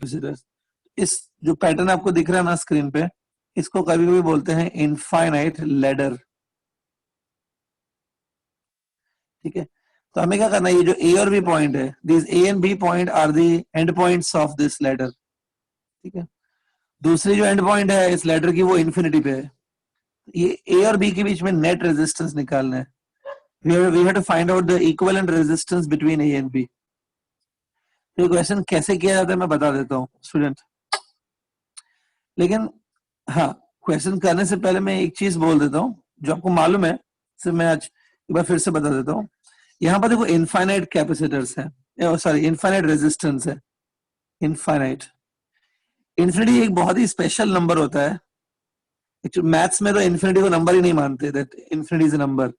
Capacitor. इस जो pattern आपको दिख रहा है ना स्क्रीन पे, इसको कभी कभी बोलते हैं इनफाइनाइट लैडर। ठीक है, तो हमें क्या करना है, ये जो ए और बी पॉइंट है, this A and B point are the end points of this ladder. ठीक है, दूसरी जो एंड पॉइंट है इस लैडर की वो इन्फिनिटी पे है। ये ए और बी के बीच में नेट रेजिस्टेंस निकालना है। we have to find out the equivalent resistance between A and B। तो क्वेश्चन कैसे किया जाता है मैं बता देता हूँ स्टूडेंट, लेकिन हाँ, क्वेश्चन करने से पहले मैं एक चीज बोल देता हूँ जो आपको मालूम है, सिर्फ मैं आज एक बार फिर से बता देता हूँ। यहाँ पर देखो इनफाइनाइट कैपेसिटर्स है, सॉरी इनफाइनाइट रेजिस्टेंस है। इनफाइनाइट, इन्फिनिटी एक बहुत ही स्पेशल नंबर होता है। मैथ्स में तो इन्फिनिटी को नंबर ही नहीं मानते, that infinity is a number.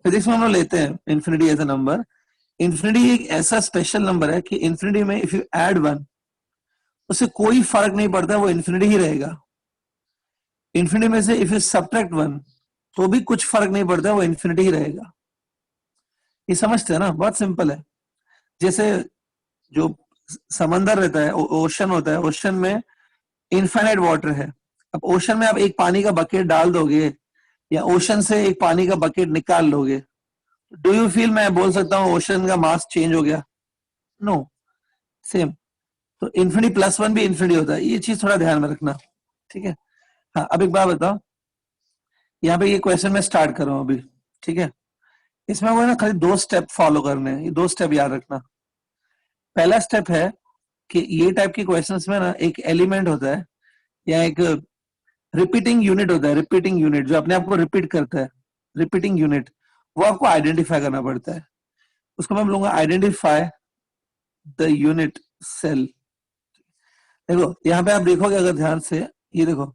Physics में हम लोग लेते हैं infinity as a number. Infinity एक ऐसा स्पेशल नंबर है कि इन्फिनिटी में इफ यू ऐड वन, उससे कोई फर्क नहीं पड़ता, वो इन्फिनिटी ही रहेगा। इन्फिनिटी में से इफ यू सब्ट्रैक्ट वन, तो भी कुछ फर्क नहीं पड़ता, वो इन्फिनिटी ही रहेगा। ये समझते हैं ना, बहुत सिंपल है। जैसे जो समंदर रहता है, ओशन होता है, ओशन में इनफाइनाइट वाटर है। अब ओशन में आप एक पानी का बकेट डाल दोगे या ओशन से एक पानी का बकेट निकाल लोगे, डू यू फील मैं बोल सकता हूँ ओशन का मास चेंज हो गया? No, same. तो इन्फिनिटी प्लस वन भी इन्फिनिटी होता है, ये चीज थोड़ा ध्यान में रखना। ठीक है, हाँ अब एक बात बताओ, यहाँ पे ये क्वेश्चन मैं स्टार्ट कर रहा हूँ अभी। ठीक है, इसमें वो ना खाली दो स्टेप फॉलो करने हैं, ये दो स्टेप याद रखना। पहला स्टेप है कि ये टाइप के क्वेश्चंस में ना एक एलिमेंट होता है या एक रिपीटिंग यूनिट होता है। रिपीटिंग यूनिट जो अपने आप को रिपीट करता है, रिपीटिंग यूनिट, वो आपको आइडेंटिफाई करना पड़ता है। उसको मैं बोलूंगा आइडेंटिफाई द यूनिट सेल। देखो यहाँ पे आप देखोगे अगर ध्यान से, ये देखो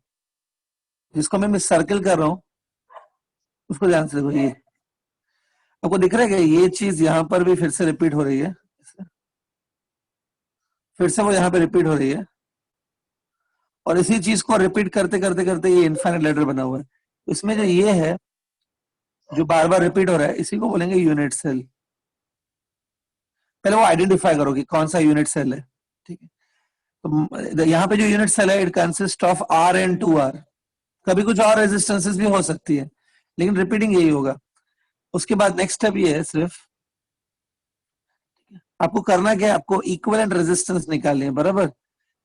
जिसको मैं सर्कल कर रहा हूं उसको ध्यान से देखो, ये आपको दिख रहा है कि ये चीज यहाँ पर भी फिर से रिपीट हो रही है, फिर से वो यहाँ पे रिपीट हो रही है, और इसी चीज को रिपीट करते करते करते ये इनफाइनाइट लेटर बना हुआ है। इसमें जो ये है जो बार बार रिपीट हो रहा है, इसी को बोलेंगे यूनिट सेल। पहले वो आइडेंटिफाई करो कि कौन सा यूनिट सेल है। ठीक है, तो यहाँ पे जो यूनिट सेल है it consist of R and two R. कभी कुछ और रेजिस्टेंसेस भी हो सकती है, लेकिन रिपीटिंग यही होगा। उसके बाद नेक्स्ट स्टेप ये है, सिर्फ आपको करना क्या है, आपको इक्विवेलेंट रेजिस्टेंस निकालनी है, बराबर।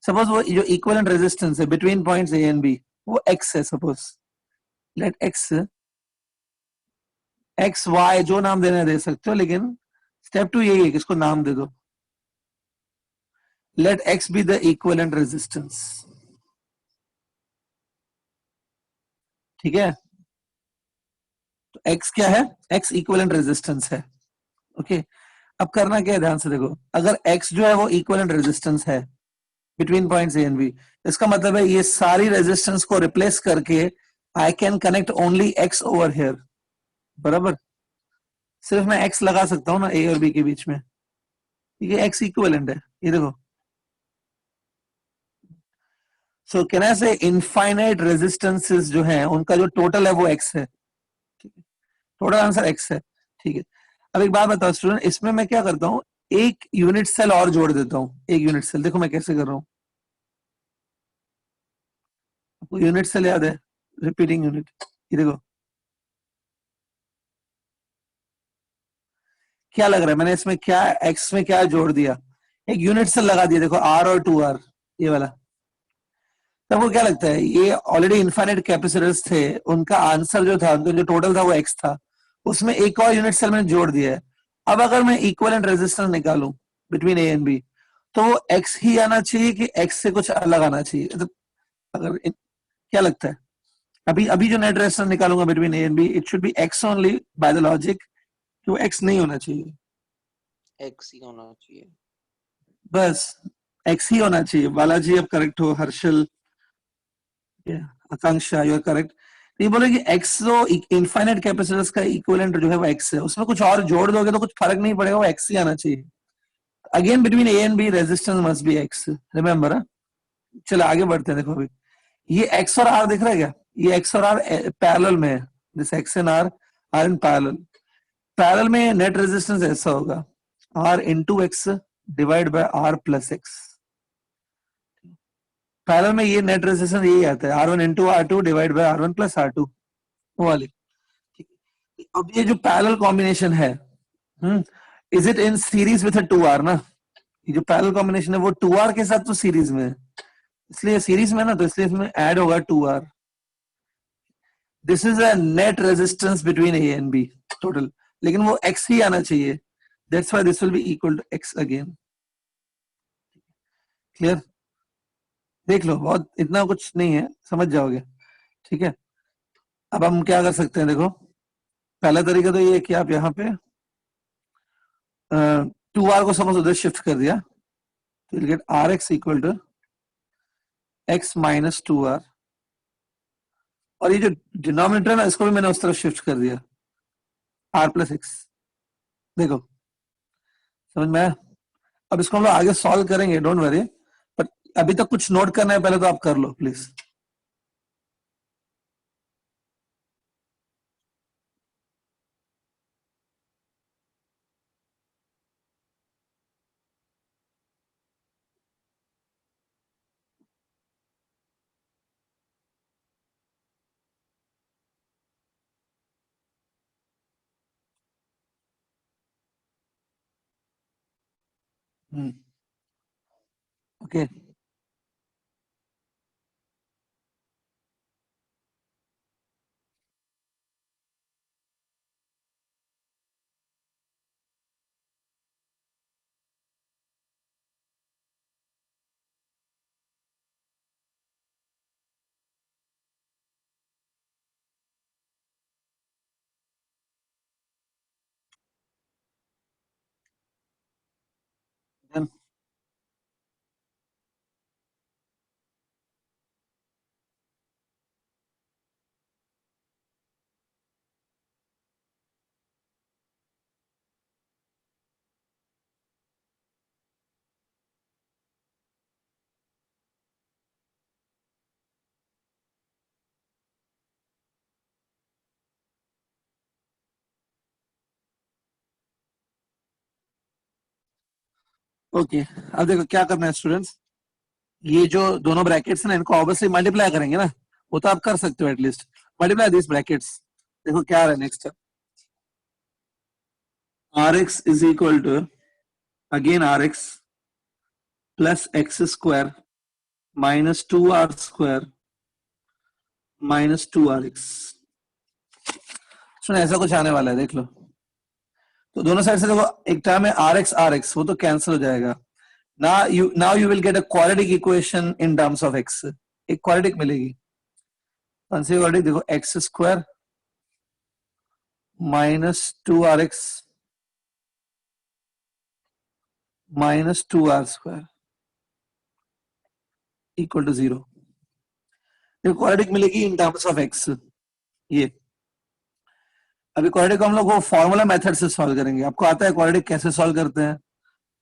सपोज वो जो इक्विवेलेंट रेजिस्टेंस है between points A and B वो एक्स है, suppose let X, X Y जो नाम देना दे सकते हो, लेकिन स्टेप टू यही है कि इसको नाम दे दो। Let X be the equivalent resistance. ठीक है, तो एक्स क्या है, एक्स इक्विवेलेंट रेजिस्टेंस है। ओके, अब करना क्या है, ध्यान से देखो। अगर एक्स जो है वो इक्विवेलेंट रेजिस्टेंस है between points A and B, इसका मतलब है ये सारी रेजिस्टेंस को रिप्लेस करके I can connect only X over here, बराबर। सिर्फ मैं एक्स लगा सकता हूँ ना ए और बी के बीच में, ये एक्स इक्विवेलेंट है, ये देखो। सो कैन आई से इनफाइनाइट रेजिस्टेंसेस जो है उनका जो टोटल है वो एक्स है। ठीक है, टोटल आंसर एक्स है। ठीक है, अब एक बात बताओ स्टूडेंट, इसमें मैं क्या करता हूँ, एक यूनिट सेल और जोड़ देता हूँ। एक यूनिट सेल, देखो मैं कैसे कर रहा हूँ। आपको यूनिट सेल याद है, रिपीटिंग यूनिट, ये देखो क्या लग रहा है, मैंने इसमें क्या एक्स में क्या जोड़ दिया, एक यूनिट सेल लगा दिया। देखो आर और टू आर, ये वाला। तब वो क्या लगता है, ये ऑलरेडी इनफाइनाइट कैपेसिटर्स थे, उनका आंसर जो था, उनका जो टोटल था वो एक्स था, उसमें एक और यूनिट सेल मैंने जोड़ दिया है। अब अगर मैं इक्विवेलेंट रेजिस्टेंस निकालूं बिटवीन ए एंड बी, तो वो एक्स ही आना चाहिए कि एक्स से कुछ अलग आना चाहिए? तो अगर क्या लगता है, अभी अभी जो नेट रेजिस्टेंस निकालूंगा between A and B, it should be X only by the logic, कि वो एक्स नहीं होना चाहिए, एक्स ही होना चाहिए, बस एक्स ही होना चाहिए। बालाजी अब करेक्ट हो, हर्षल, आकांक्षा यू आर करेक्ट। ये बोले कि एक्स जो इनफाइनाइट कैपेसिटर्स का इक्विवेलेंट जो है वो एक्स है, उसमें कुछ और जोड़ दोगे तो कुछ फर्क नहीं पड़ेगा, वो एक्स ही आना चाहिए। Again between A and B resistance must be x, remember. चलो आगे बढ़ते हैं, देखो अभी ये एक्स और आर दिख रहा है क्या, ये एक्स और आर पैरेलल में है, this X and R are in parallel. Parallel में नेट रेजिस्टेंस ऐसा होगा, R into X divide by R plus X. Parallel में ये नेट रेजिस्टेंस यही आता है, R1 into R2 divide by R1 plus R2, वो वाली। अब ये जो पैरेलल कॉम्बिनेशन है, is it in series with 2R ना? ये जो पैरेलल कॉम्बिनेशन है वो 2R के साथ तो सीरीज में है, इसलिए सीरीज में ना, तो इसलिए इसमें ऐड होगा 2R। This is a net resistance between A and B total, लेकिन वो X ही आना चाहिए, that's why this will be equal to X again. Clear? देख लो, बहुत इतना कुछ नहीं है, समझ जाओगे। ठीक है, अब हम क्या कर सकते हैं, देखो पहला तरीका तो ये है कि आप यहाँ पे 2R को सपोज उधर शिफ्ट कर दिया, तो will get Rx equal to X minus 2R, और ये जो डिनोमिनेटर है ना, इसको भी मैंने उस तरफ शिफ्ट कर दिया, R प्लस एक्स। देखो समझ में आया? अब इसको हम लोग आगे सॉल्व करेंगे, डोंट वरी, बट अभी तक कुछ नोट करना है पहले तो आप कर लो प्लीज। Okay, okay. अब देखो क्या करना है स्टूडेंट्स, ये जो दोनों ब्रैकेट्स हैं ना, इनको ऑब्वियसली मल्टीप्लाई करेंगे ना, वो तो आप कर सकते हो एटलीस्ट, मल्टीप्लाई दिस ब्रैकेट्स। देखो क्या है next, Rx is equal to again Rx plus x square minus 2R square minus 2Rx। सुनो ऐसा कुछ आने वाला है, देख लो। तो दोनों साइड से देखो, एक टर्म है Rx, वो तो कैंसिल हो जाएगा। now you will get a quadratic equation in terms of x, एक quadratic मिलेगी। कौन सी quadratic? देखो x square minus 2Rx minus 2R square equal to 0। ये क्वाड्रेटिक मिलेगी इन टर्म्स ऑफ एक्स। ये अभी क्वाड्रेटिक को हम लोग वो फॉर्मूला मेथड से सॉल्व करेंगे। आपको आता है क्वाड्रेटिक कैसे सॉल्व करते हैं?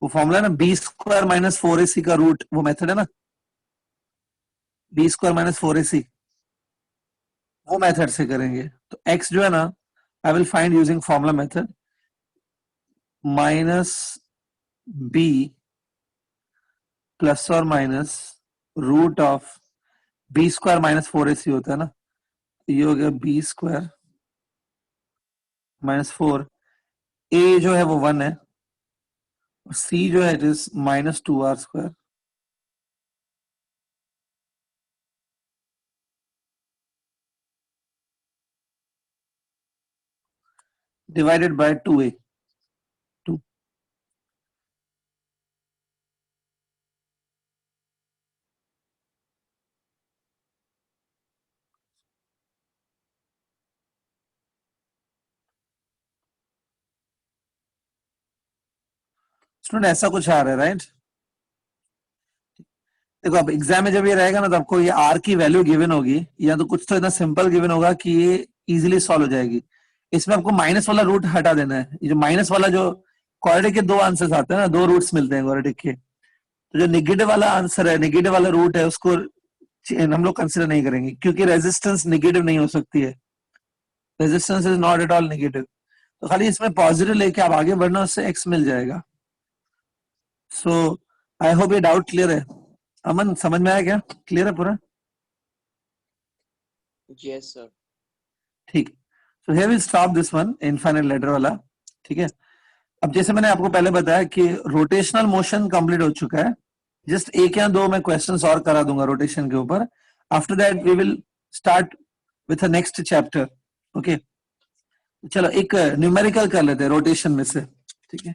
वो फॉर्मूला ना, बी स्क्वायर माइनस 4ac का रूट, वो मेथड है ना, बी स्क्वायर माइनस 4ac, वो मेथड से करेंगे। तो x जो है ना, I will find using formula method, minus B plus और minus root of B square minus 4ac होता है ना, ये हो गया बी स्क्वायर माइनस 4, a जो है वो 1 है, और c जो है it is minus 2R square divided by 2a, 2। Student ऐसा कुछ आ रहा है राइट? देखो अब एग्जाम में जब ये रहेगा ना, तो आपको ये r की वैल्यू गिवन होगी, या तो कुछ तो इतना सिंपल गिवन होगा कि ये इजीली सॉल्व हो जाएगी। इसमें आपको माइनस वाला रूट हटा देना है। ये जो माइनस वाला, जो क्वाड्रेटिक के दो आंसर्स आते हैं ना, दो रूट्स मिलते हैं क्वाड्रेटिक के, तो जो नेगेटिव वाला आंसर है, नेगेटिव वाला रूट है, उसको हम लोग कंसिडर नहीं करेंगे, क्योंकि रेजिस्टेंस नेगेटिव नहीं हो सकती है, resistance is not at all negative. तो खाली इसमें पॉजिटिव लेके आप आगे बढ़ना, उससे एक्स मिल जाएगा। सो आई होप ये डाउट क्लियर है। अमन समझ में आया क्या? क्लियर है पूरा? Yes, sir. ठीक, so here we stop this one infinite ladder वाला। ठीक है, अब जैसे मैंने आपको पहले बताया कि रोटेशनल मोशन कंप्लीट हो चुका है, जस्ट एक या दो मैं क्वेश्चंस और करा दूंगा रोटेशन के ऊपर। After that we will start with a next chapter. Okay, चलो एक न्यूमेरिकल कर लेते हैं रोटेशन में से। ठीक है,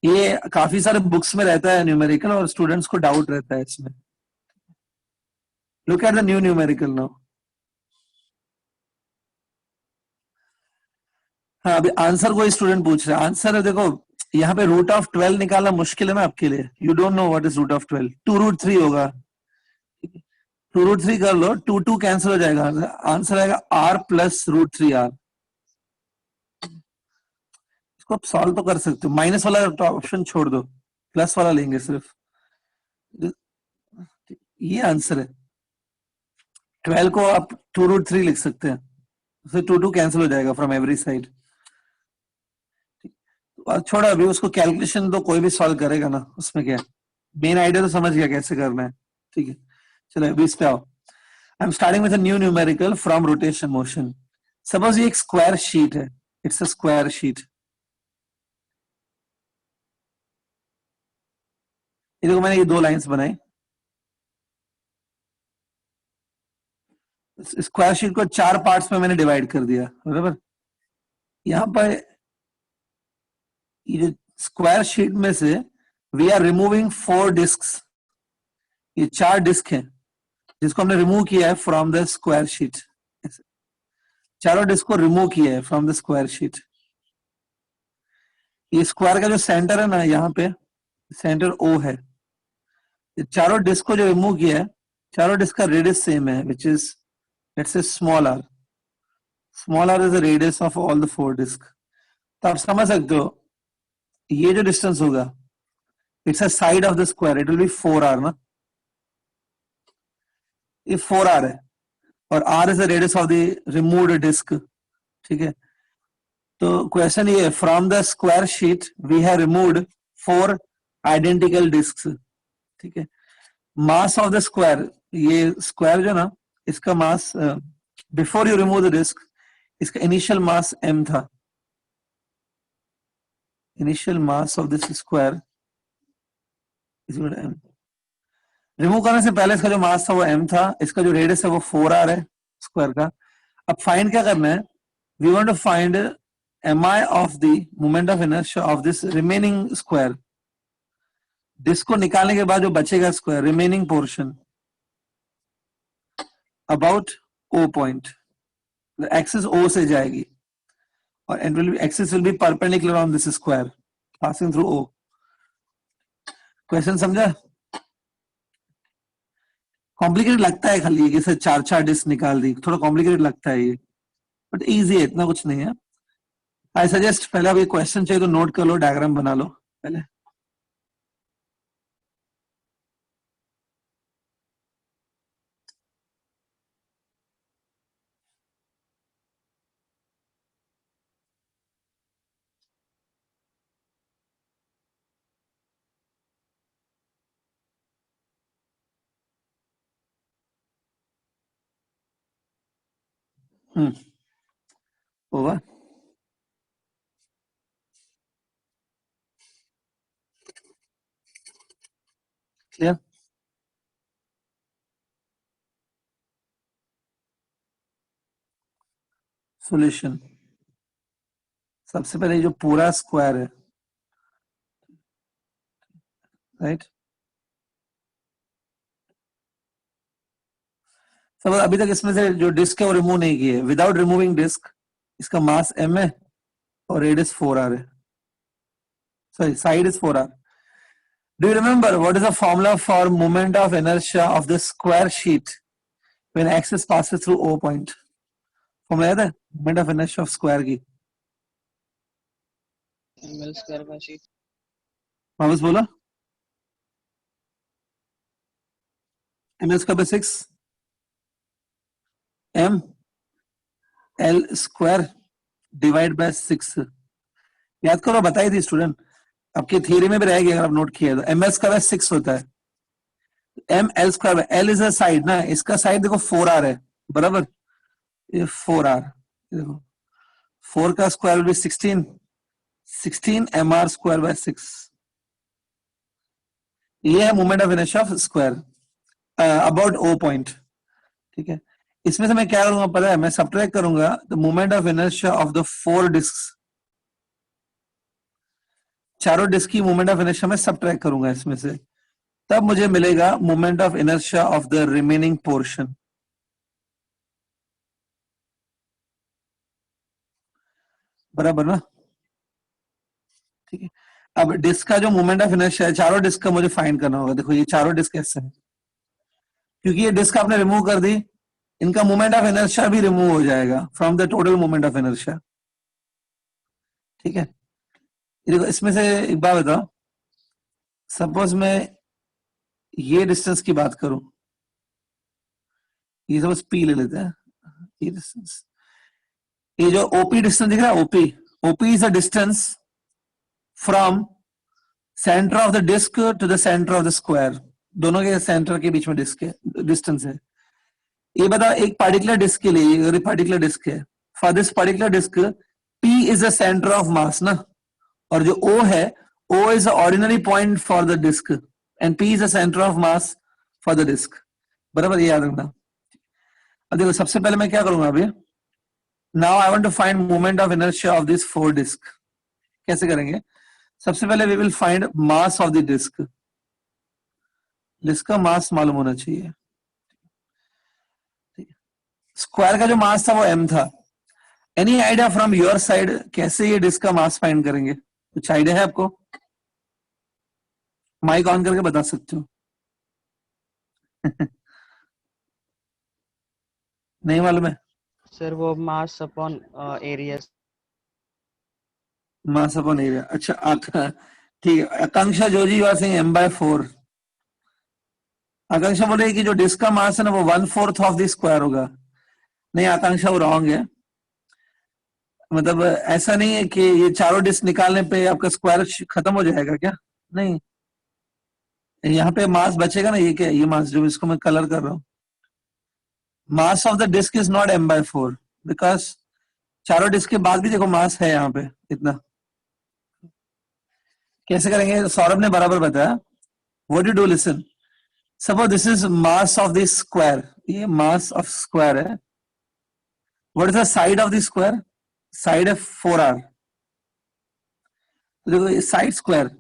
ये काफी सारे बुक्स में रहता है न्यूमेरिकल, और स्टूडेंट्स को डाउट रहता है इसमें। Look at the new numerical now. हाँ, अभी आंसर कोई स्टूडेंट पूछ रहा है। आंसर है, देखो यहाँ पे रूट ऑफ 12 निकालना मुश्किल है ना आपके लिए। You don't know what is root of 12। 2√3 होगा। 2√3 कर लो, 2 कैंसिल हो जाएगा, आंसर आएगा r प्लस √3r। इसको आप सॉल्व तो कर सकते हो, माइनस वाला ऑप्शन छोड़ दो, प्लस वाला लेंगे सिर्फ। ये आंसर है। 12 को आप 2√3 लिख सकते हैं, उससे 2 कैंसिल हो जाएगा फ्रॉम एवरी साइड। छोड़ा, अभी उसको कैलकुलेशन तो कोई भी सॉल्व करेगा ना, उसमें क्या है, मेन आइडिया तो समझ गया कैसे करना है। ठीक है, चलो अभी इस पे आओ। I am starting with a new numerical from rotation motion. Suppose ये एक स्क्वायर शीट है, इट्स अ स्क्वायर शीट। ये देखो, मैंने ये दो लाइंस बनाई। स्क्वायर शीट को 4 पार्ट्स में मैंने डिवाइड कर दिया, बराबर। यहाँ पर ये जो स्क्वायर शीट में से वी आर रिमूविंग 4 डिस्क्स। ये 4 डिस्क हैं जिसको हमने रिमूव किया है फ्रॉम द स्क्वायर शीट। चारों डिस्क को रिमूव किया है फ्रॉम द स्क्वायर शीट। ये स्क्वायर का जो सेंटर है ना, यहाँ पे सेंटर O है। ये चारों डिस्क को जो रिमूव किया है, चारों डिस्क का रेडियस सेम है, which is let's say small r। Small r is the radius of all the 4 disc. तो आप समझ सकते हो ये जो डिस्टेंस होगा, it's a side of the square, it will be 4r ना। ये 4r है, और r is the radius of the removed disc. ठीक है, तो क्वेश्चन ये, from the square sheet we have removed 4 identical discs. ठीक है, मास ऑफ द स्क्वायर, ये स्क्वायर जो ना, इसका mass before you remove the disc, इसका इनिशियल मास m था। Initial mass of this square is m। Remove करने से पहले इसका जो मास था वो m था, इसका जो रेडियस है वो 4r है स्क्वायर का। अब फाइंड क्या करना है, we want to find mi of the moment of inertia of this remaining square. Disc को निकालने के बाद जो बचेगा square, remaining portion about O point, axis O से जाएगी, और axis will be perpendicular on this square passing through O। Question समझा? कॉम्प्लिकेटेड लगता है खाली, जैसे 4 डिस्क निकाल दी, थोड़ा कॉम्प्लिकेटेड लगता है ये, बट इजी है, इतना कुछ नहीं है। आई सजेस्ट पहले आप ये क्वेश्चन चाहिए तो नोट कर लो, डायग्राम बना लो पहले। ओवर। क्लियर? सॉल्यूशन, सबसे पहले जो पूरा स्क्वायर है, राइट। सब अभी तक इसमें से जो डिस्क है वो रिमूव नहीं की है। विदाउट रिमूविंग डिस्क, इसका मास m है और रेडियस 4r है, sorry side is 4r। Do you remember what is the formula for moment of inertia of the square sheet when axis passes through O point? Formula याद है moment of inertia of square की? ml square by sheet. वापस बोलो। M L square by 6 m l square divide by 6। याद करो, बताई थी student, आपके थियरी में भी रहेगी अगर आप नोट किया तो। एम एल स्क्वायर बाय 6 होता है, M L square, L is a side ना, इसका साइड देखो 4r है, बराबर, ये 4r, देखो 4 का square will be 16, 16 mr square by 6, ये है moment of inertia of square about O point, ठीक है। इसमें से मैं क्या करूंगा पता है, मैं सब्ट्रैक्ट करूंगा the moment of inertia of the 4 disc, चारों डिस्क की मोमेंट ऑफ इनर्शिया में सब्ट्रैक्ट करूंगा इसमें से, तब मुझे मिलेगा moment of inertia of the remaining portion, बराबर ना, ठीक है। अब डिस्क का जो मोमेंट ऑफ इनर्शिया है, चारों डिस्क का मुझे फाइंड करना होगा। देखो ये चारों डिस्क ऐसे हैं, क्योंकि ये डिस्क आपने रिमूव कर दी, इनका मोमेंट ऑफ इनर्शिया भी रिमूव हो जाएगा from the total moment of inertia, ठीक है। ये देखो इसमें से एक बात बताओ, सपोज मैं ये डिस्टेंस की बात करूं, ये सपोज पी ले लेते हैं, ये डिस्टेंस, ये जो ओपी डिस्टेंस दिख रहा है, OP, OP is a distance from centre of the disc to the centre of the square, दोनों के सेंटर के बीच में डिस्क है, डिस्टेंस है। ये बता एक पार्टिकुलर डिस्क के लिए, अगर पार्टिकुलर डिस्क है, for this particular disc P is the centre of mass ना, और जो O है, O is the ordinary point for the disc and P is the centre of mass for the disc, बराबर, ये याद रखना। अब देखो सबसे पहले मैं क्या करूंगा अभी, now I want to find moment of inertia of this 4 disc. कैसे करेंगे, सबसे पहले we will find mass of the disc, disc का मास मालूम होना चाहिए, स्क्वायर का जो मास था वो m था। Any idea from your side कैसे ये डिस्क का मास फाइंड करेंगे, कुछ आइडिया है आपको? माइक ऑन करके बता सकते हो। नहीं मालूम है? सर वो mass upon area. Mass upon area, अच्छा ठीक है। आकांक्षा जोजी you are saying m/4, Akanksha बोल रही है कि जो डिस्क का मास है ना वो 1/4 ऑफ द स्क्वायर होगा। नहीं आकांक्षा, वो रॉन्ग है, मतलब ऐसा नहीं है कि ये चारों डिस्क निकालने पे आपका स्क्वायर खत्म हो जाएगा क्या, नहीं, यहाँ पे मास बचेगा ना, ये क्या, ये मास जो इसको मैं कलर कर रहा हूँ, mass of the disc is not m/4 because चारों डिस्क के बाद भी देखो मास है यहाँ पे इतना। कैसे करेंगे, सौरभ ने बराबर बताया, what you do, listen, suppose this is mass of this square, ये मास ऑफ स्क्वायर है, what is the side of the square, side है 4r, तो देखो साइड स्क्वायर,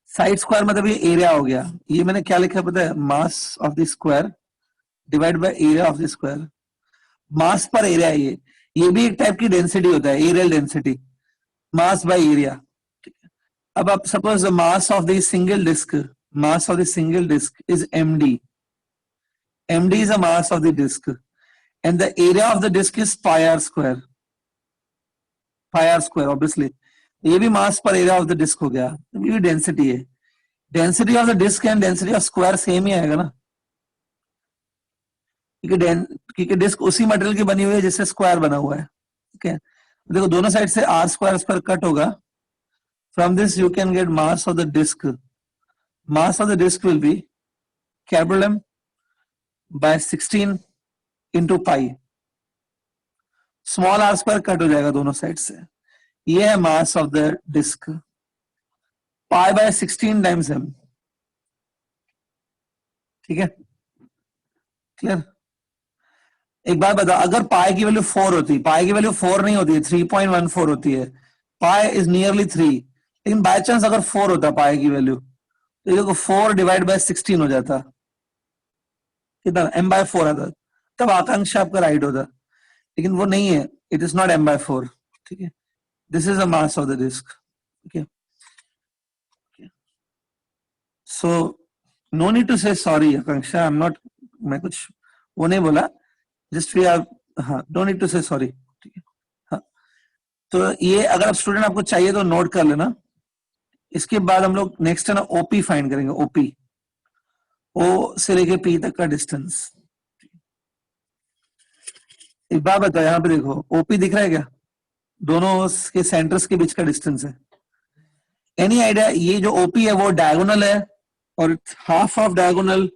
साइड स्क्वायर मतलब ये एरिया हो गया, ये मैंने क्या लिखा है पता है, mass of the square divide by area of the square, mass पर एरिया है ये भी एक टाइप की डेंसिटी होता है, areal density, mass by area. अब आप suppose the mass of the single disc, mass of the single disk is md, md is the mass of the disk and the area of the disk is pi r square, pi r square obviously, ये भी मास पर area of the disc हो गया, ये भी density है, density of the disc and density of square same ही आएगा ना, क्योंकि डिस्क उसी मटेरियल की बनी हुई है जिससे स्क्वायर बना हुआ है, ठीक है। देखो दोनों साइड से आर स्क्वायर कट होगा, from this you can get mass of the disc, mass of the disk will be capital M by 16 into pi, small r square cut हो जाएगा दोनों साइड से, ये है mass of the disk, pi by 16 times m, ठीक है, clear. एक बात बता, अगर पाई की वैल्यू 4 होती, पाई की वैल्यू 4 नहीं होती है, 3.14 होती है, पाई इज नियरली 3, लेकिन बाय चांस अगर 4 होता पाई की वैल्यू, तो देखो 4 डिवाइड बाय 16 हो जाता, कितना m/4 आता, तब आकांक्षा आपका राइट होता, लेकिन वो नहीं है, इट इज नॉट m/4, ठीक है, this is a mass of the disc, ठीक है। So no need to say sorry Akanksha, I am not, मैं कुछ वो नहीं बोला, जस्ट वी आर, हाँ don't need to say sorry, ठीक है। हाँ तो ये अगर आप स्टूडेंट आपको चाहिए तो नोट कर लेना। इसके बाद हम लोग नेक्स्ट है ना ओपी फाइंड करेंगे, ओपी, ओ से लेके पी तक का डिस्टेंस। एक बात बताओ, यहाँ पे देखो ओपी दिख रहा है क्या, दोनों के सेंटर्स के बीच का डिस्टेंस है। एनी आइडिया, ये जो ओपी है वो डायगोनल है और हाफ ऑफ डायगोनल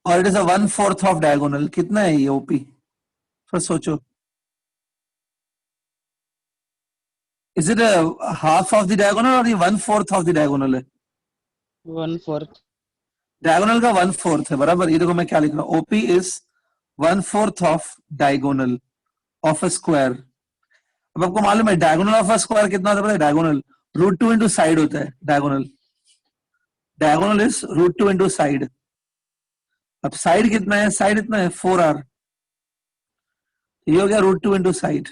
और it is a 1/4 of diagonal, कितना है ये ओपी? फिर सोचो, is it half of the diagonal और ये 1/4 ऑफ द डायगोनल है? 1/4. डायगोनल का 1/4 है, बराबर। ये देखो मैं क्या लिख रहा हूँ, OP is 1/4 of diagonal of a square. अब आपको मालूम है डायगोनल ऑफ अ स्क्वायर कितना होता है? डायगोनल √2 इंटू साइड होता है। Diagonal diagonal is √2 into side. अब साइड कितना है? साइड इतना है 4r, ये हो गया √2 इंटू साइड।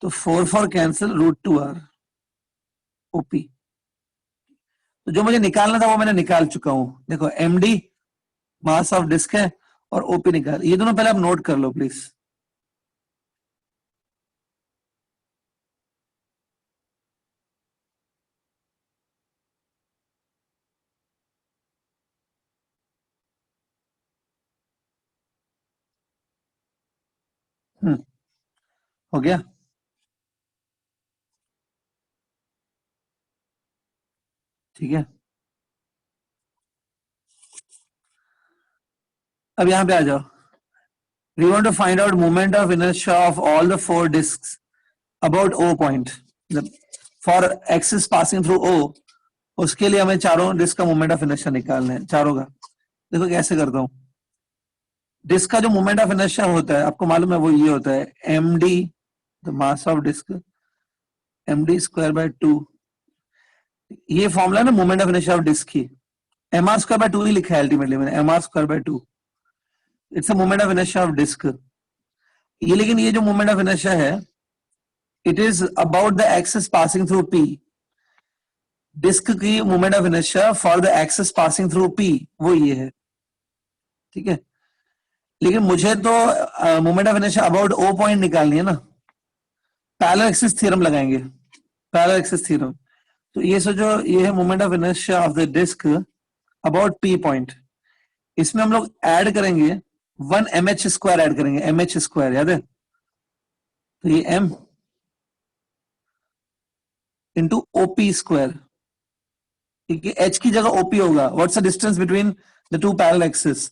तो 4 कैंसिल, √2r ओपी। तो जो मुझे निकालना था वो मैंने निकाल चुका हूं। देखो एमडी मास ऑफ डिस्क है और ओपी निकाल, ये दोनों पहले आप नोट कर लो प्लीज। हो गया? ठीक है, अब यहां पे आ जाओ। We want to find out moment of inertia of all the 4 discs about O point. For axis passing through O, उसके लिए हमें चारों डिस्क का मोमेंट ऑफ इनर्शिया निकालना है, चारों का। देखो कैसे करता हूं। डिस्क का जो मोमेंट ऑफ इनर्शिया होता है आपको मालूम है, वो ये होता है M D, the mass of disc, md²/2। ये फॉर्मूला है ना moment of inertia of disc की, mr²/2 ही लिखा है अल्टीमेटली मैंने, mr²/2। It's a moment of inertia of disc. ये लेकिन ये जो मोमेंट ऑफ इनर्शिया है, it is about the axis passing through P. Disc की moment of inertia for the axis passing through P वो ये है, ठीक है। लेकिन मुझे तो moment of inertia about O point निकालनी है ना। पैरेलल एक्सिस थ्योरम लगाएंगे, पैरेलल एक्सिस थ्योरम। तो ये सोचो, ये है moment of inertia of the disc about P point. इसमें हम लोग ऐड करेंगे 1 mh² ऐड करेंगे, mh², याद है? तो ये m इंटू OP², ठीक है। h की जगह OP होगा। What's the distance between the two parallel axis?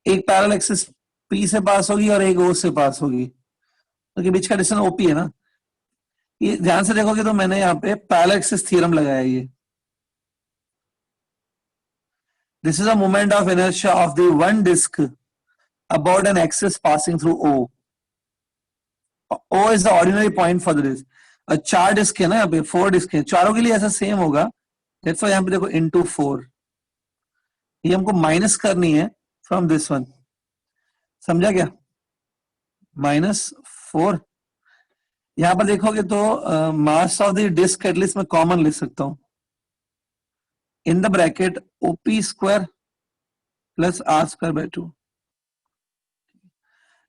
एक पैरेलल एक्सिस P से पास होगी और एक O से पास होगी, तो बीच का डिस्टेंस OP है ना। ये ध्यान से देखोगे तो मैंने यहाँ पे पैरेलल एक्सिस थ्योरम लगाया है ये। This is a moment of inertia of the one disc about an axis passing through O. O is the ordinary point for the disk. चार डिस्क है ना यहाँ पे, 4 डिस्क है, चारों के लिए ऐसा सेम होगा। देखो यहाँ पे देखो इंटू 4, ये हमको माइनस करनी है फ्रॉम दिस वन, समझा क्या? -4। यहां पर देखोगे तो mass of the disc at least मैं कॉमन लिख सकता हूं, in the bracket OP² plus R²/2।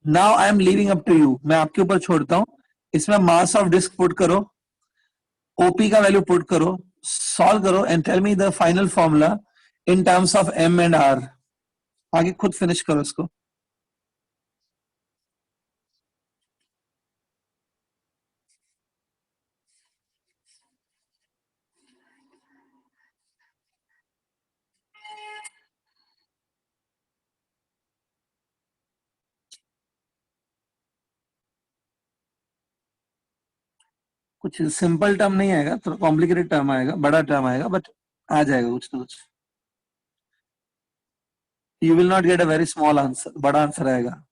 Now I am leaving up to you, मैं आपके ऊपर छोड़ता हूं। इसमें मास ऑफ डिस्क पुट करो, ओपी का वैल्यू पुट करो, सॉल्व करो and tell me the final formula in terms of M and R. आगे खुद फिनिश करो इसको। कुछ सिंपल टर्म नहीं आएगा, थोड़ा कॉम्प्लिकेटेड टर्म आएगा, बड़ा टर्म आएगा, बट आ जाएगा कुछ ना कुछ। You will not get a very small answer, बड़ा आंसर आएगा।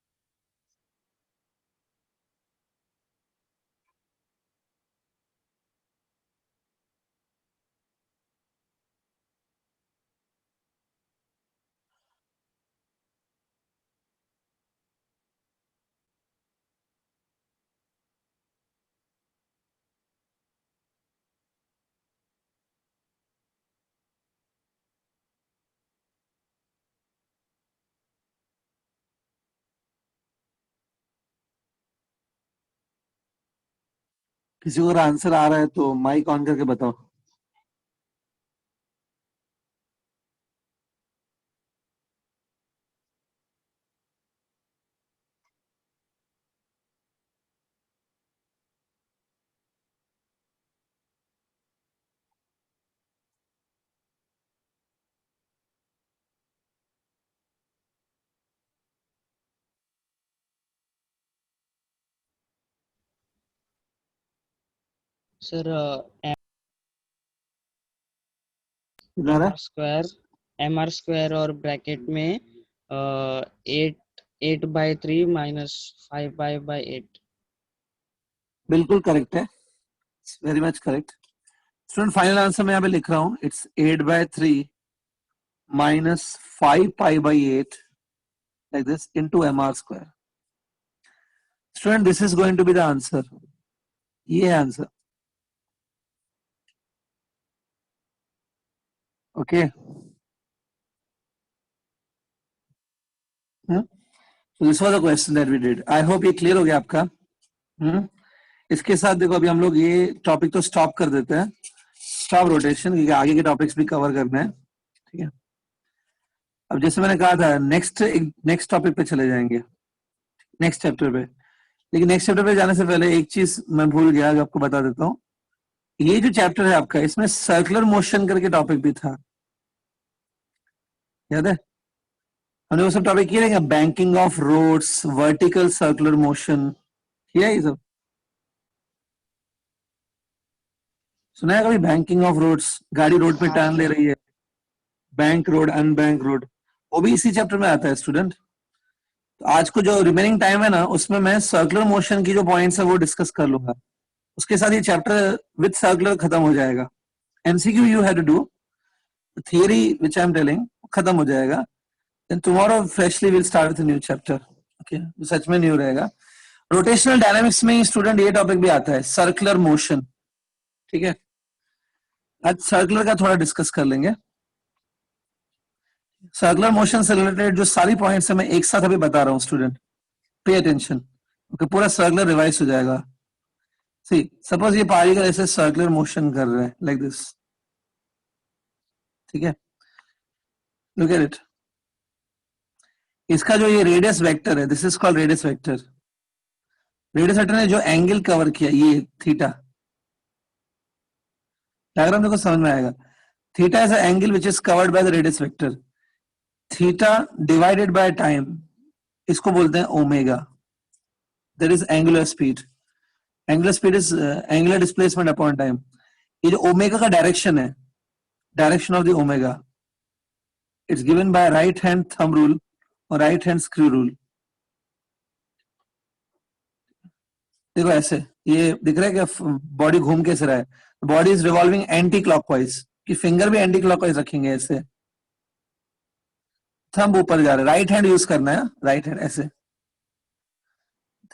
किसी को अगर आंसर आ रहा है तो माइक ऑन करके बताओ। sir, इधर है mr square और ब्रैकेट में 8/3 minus 5/8. बिल्कुल करेक्ट है, very much correct student. Final answer मैं यहाँ पे लिख रहा हूँ, it's 8/3 minus 5 pi by 8 like this into mr square. Student, this is going to be the answer. ये है answer. Okay, so this was the question that we did. I hope ये clear हो गया आपका। इसके साथ देखो अभी हम लोग ये टॉपिक तो स्टॉप कर देते हैं, स्टॉप रोटेशन, क्योंकि आगे के टॉपिक्स भी कवर करने हैं। ठीक है, अब जैसे मैंने कहा था नेक्स्ट टॉपिक पे चले जाएंगे, नेक्स्ट चैप्टर पे। लेकिन नेक्स्ट चैप्टर पे जाने से पहले एक चीज मैं भूल गया, जो आपको बता देता हूँ। ये जो चैप्टर है आपका, इसमें सर्कुलर मोशन करके टॉपिक भी था, याद है? हमने वो सब टॉपिक किए क्या? Banking of roads, vertical circular motion, किया ये सब? सुना है कभी बैंकिंग ऑफ रोड्स? गाड़ी रोड पे टर्न ले रही है, बैंक रोड, अनबैंक रोड, वो भी इसी चैप्टर में आता है स्टूडेंट। तो आज को जो रिमेनिंग टाइम है ना, उसमें मैं सर्कुलर मोशन की जो पॉइंट्स है वो डिस्कस कर लूंगा। उसके साथ ये चैप्टर विद सर्कुलर खत्म हो जाएगा। MCQ you have to do, theory which I am telling खत्म हो जाएगा। Then tomorrow freshly will start with new chapter. Okay, सच में न्यू रहेगा। रोटेशनल डायनामिक्स में स्टूडेंट ये टॉपिक भी आता है, सर्कुलर मोशन। ठीक है, आज सर्कुलर का थोड़ा डिस्कस कर लेंगे। सर्कुलर मोशन से रिलेटेड जो सारी पॉइंट्स है मैं एक साथ अभी बता रहा हूँ स्टूडेंट, पे अटेंशन। ओके, पूरा सर्कुलर रिवाइज हो जाएगा। सी सपोज ये पार्टिकल ऐसे सर्कुलर मोशन कर रहे हैं लाइक दिस, ठीक है, लुक एट इट। इसका जो ये रेडियस वेक्टर है, this is called radius vector. Radius vector ने जो एंगल कवर किया, ये थीटा, डायग्राम देखो समझ में आएगा। Theta is an angle which is covered by the radius vector. Theta divided by time, इसको बोलते हैं omega. That is angular speed. Angular speed is angular displacement upon time. ये जो ओमेगा का डायरेक्शन है, direction of the omega, it's given by right hand thumb rule और right hand screw rule. देखो ऐसे, ये दिख रहा है कि बॉडी घूम कैसे रहा है? Body is revolving anti clockwise, कि फिंगर भी एंटी क्लॉकवाइज रखेंगे ऐसे, थंब ऊपर जा रहा है, राइट हैंड यूज करना है, राइट हैंड ऐसे,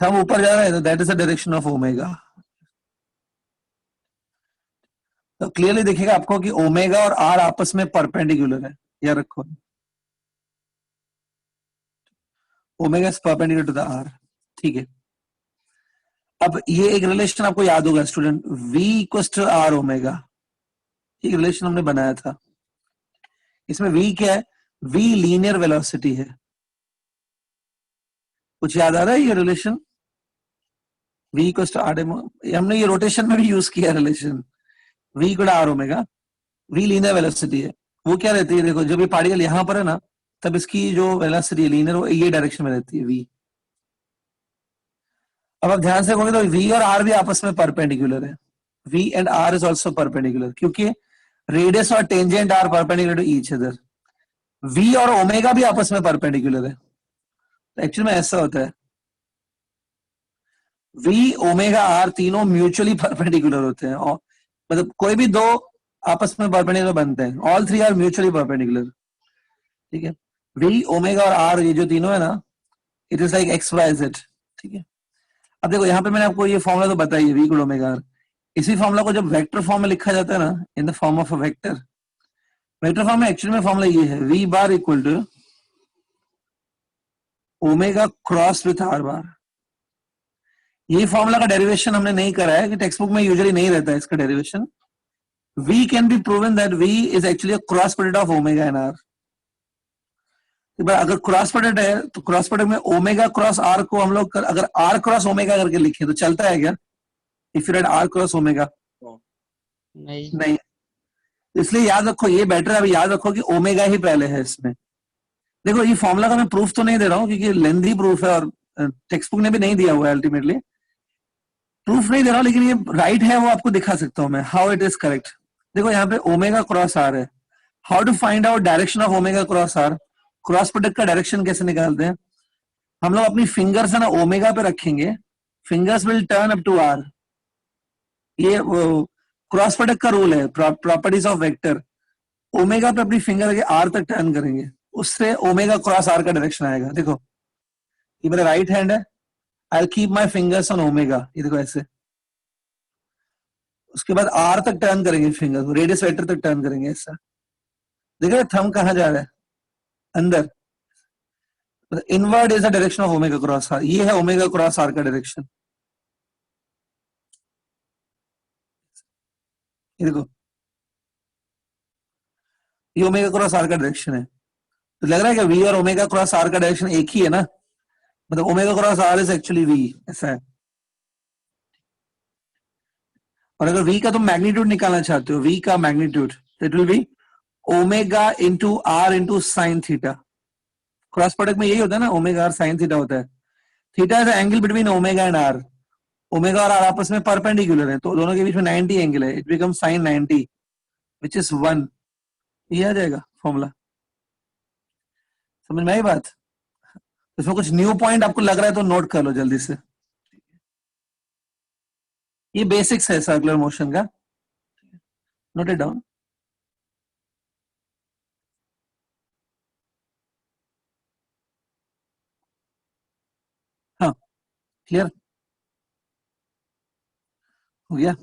थंब ऊपर जा रहा है, तो that is the direction of omega. तो क्लियरली दिखेगा आपको कि ओमेगा और आर आपस में परपेंडिकुलर है, याद रखो, omega is perpendicular to the R. ठीक है, अब ये एक रिलेशन आपको याद होगा student, V equals to R omega. एक रिलेशन हमने बनाया था, इसमें V क्या है? V लीनियर वेलोसिटी है। कुछ याद आ रहा है ये relation? V equals to R, हमने ये रोटेशन में भी यूज किया relation, V equal R omega. V linear velocity है। वो क्या रहती है? देखो जब ये पार्टिकल यहां पर है ना, तब इसकी जो वेलोसिटी है लीनियर, वो ये डायरेक्शन में रहती है V। अब आप ध्यान से देखोगे तो V और R भी आपस में परपेंडिकुलर है। V and R is also perpendicular, क्योंकि रेडियस और tangent are perpendicular to each other. V और ओमेगा भी आपस में परपेंडिकुलर है। तो एक्चुअली में ऐसा होता है, V ओमेगा R तीनों म्यूचुअली परपेंडिकुलर होते हैं, और मतलब कोई भी दो आपस में परपेंडिकुलर बनते हैं, all three are mutually perpendicular. ठीक है, V ओमेगा और R ये जो तीनों है ना, it is like X Y Z. ठीक है, अब देखो यहाँ पे मैंने आपको ये फॉर्मूला तो बताई है, V इक्वल ओमेगा R। इसी फॉर्मूला को जब वेक्टर फॉर्म में लिखा जाता है ना, in the form of a vector, vector form में एक्चुअली में फॉर्मूला ये है, V bar equal to omega cross with R bar. ये फॉर्मूला का डेरिवेशन हमने नहीं करा है, कि टेक्स्ट बुक में यूजुअली नहीं रहता है इसका derivation. V can be proven that V is actually a cross product of omega and R। अगर क्रॉस प्रोडक्ट है तो क्रॉस प्रोडक्ट में ओमेगा क्रॉस आर को हम लोग अगर आर क्रॉस ओमेगा करके लिखे तो चलता है क्या? If you write R cross omega, नहीं। इसलिए याद रखो, ये बेटर है, अभी याद रखो कि ओमेगा ही पहले है इसमें। देखो ये फॉर्मूला का मैं प्रूफ तो नहीं दे रहा हूँ, क्योंकि लेंथी प्रूफ है और टेक्स्ट बुक ने भी नहीं दिया हुआ है अल्टीमेटली। प्रूफ नहीं दे रहा हूं, लेकिन ये राइट है वो आपको दिखा सकता हूं मैं, हाउ इट इज करेक्ट। देखो यहाँ पे ओमेगा क्रॉस आर है, how to find out direction of omega cross R, cross product का डायरेक्शन कैसे निकालते हैं हम लोग, अपनी फिंगर्स है ना ओमेगा पे रखेंगे, fingers will turn up to R, ये क्रॉस प्रोडक्ट का रूल है, प्रॉपर्टीज ऑफ वेक्टर। ओमेगा पे अपनी फिंगर के आर तक टर्न करेंगे, उससे ओमेगा क्रॉस आर का डायरेक्शन आएगा। देखो ये मेरा राइट हैंड है, I keep my fingers on omega, ये देखो ऐसे, उसके बाद आर तक टर्न करेंगे फिंगर को, रेडियस वेक्टर तक टर्न करेंगे ऐसा। देख रहे थंब कहां जा रहा है, अंदर। Inward is the direction of omega cross R, ये है ओमेगा क्रॉस आर का डायरेक्शन। ये देखो ये ओमेगा क्रॉस आर का डायरेक्शन है। तो लग रहा है कि वी और ओमेगा क्रॉस आर का डायरेक्शन एक ही है ना, मतलब omega cross R is actually V, ऐसा है। और अगर v का तुम मैग्नीट्यूड निकालना चाहते हो, v का मैग्नीट्यूड, तो it will be omega into R into sine theta. Cross product में यही होता है ना, ओमेगा आर साइन थीटा होता है। Theta is angle between omega and R, omega और आर आपस में परपेंडिकुलर है, तो दोनों के बीच में 90 एंगल है, it become sign 90 which is 1। ये आ जाएगा फॉर्मूला, समझ में आई बात? इसमें कुछ न्यू पॉइंट आपको लग रहा है तो नोट कर लो जल्दी से। ये बेसिक्स है सर्कुलर मोशन का, नोट इट डाउन। हाँ क्लियर हो गया।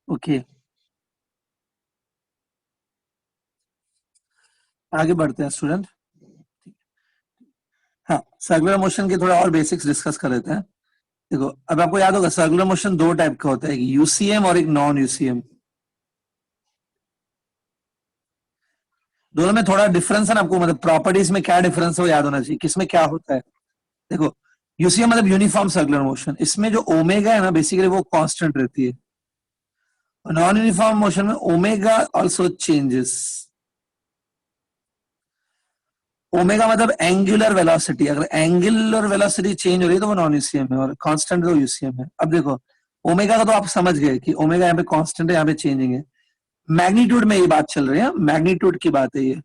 ओके आगे बढ़ते हैं स्टूडेंट। हाँ सर्कुलर मोशन के थोड़ा और बेसिक्स डिस्कस कर लेते हैं। देखो अब आपको याद होगा सर्कुलर मोशन दो टाइप का होता है, एक यूसीएम और एक नॉन यूसीएम। दोनों में थोड़ा डिफरेंस है ना आपको, मतलब प्रॉपर्टीज में क्या डिफरेंस है वो याद होना चाहिए, किसमें क्या होता है। देखो यूसीएम मतलब यूनिफॉर्म सर्कुलर मोशन, इसमें जो ओमेगा है ना बेसिकली वो कांस्टेंट रहती है। नॉन यूनिफॉर्म मोशन में ओमेगा आल्सो चेंजेस। ओमेगा मतलब एंगुलर वेलोसिटी, अगर एंगुलर वेलोसिटी चेंज हो रही है तो वो नॉन यूसीएम है, और कांस्टेंट तो यूसीएम है। अब देखो ओमेगा का तो आप समझ गए कि ओमेगा यहाँ पे कांस्टेंट है, यहाँ पे चेंजिंग है। मैग्नीट्यूड में ये बात चल रही है, मैग्नीट्यूड की बात है ये,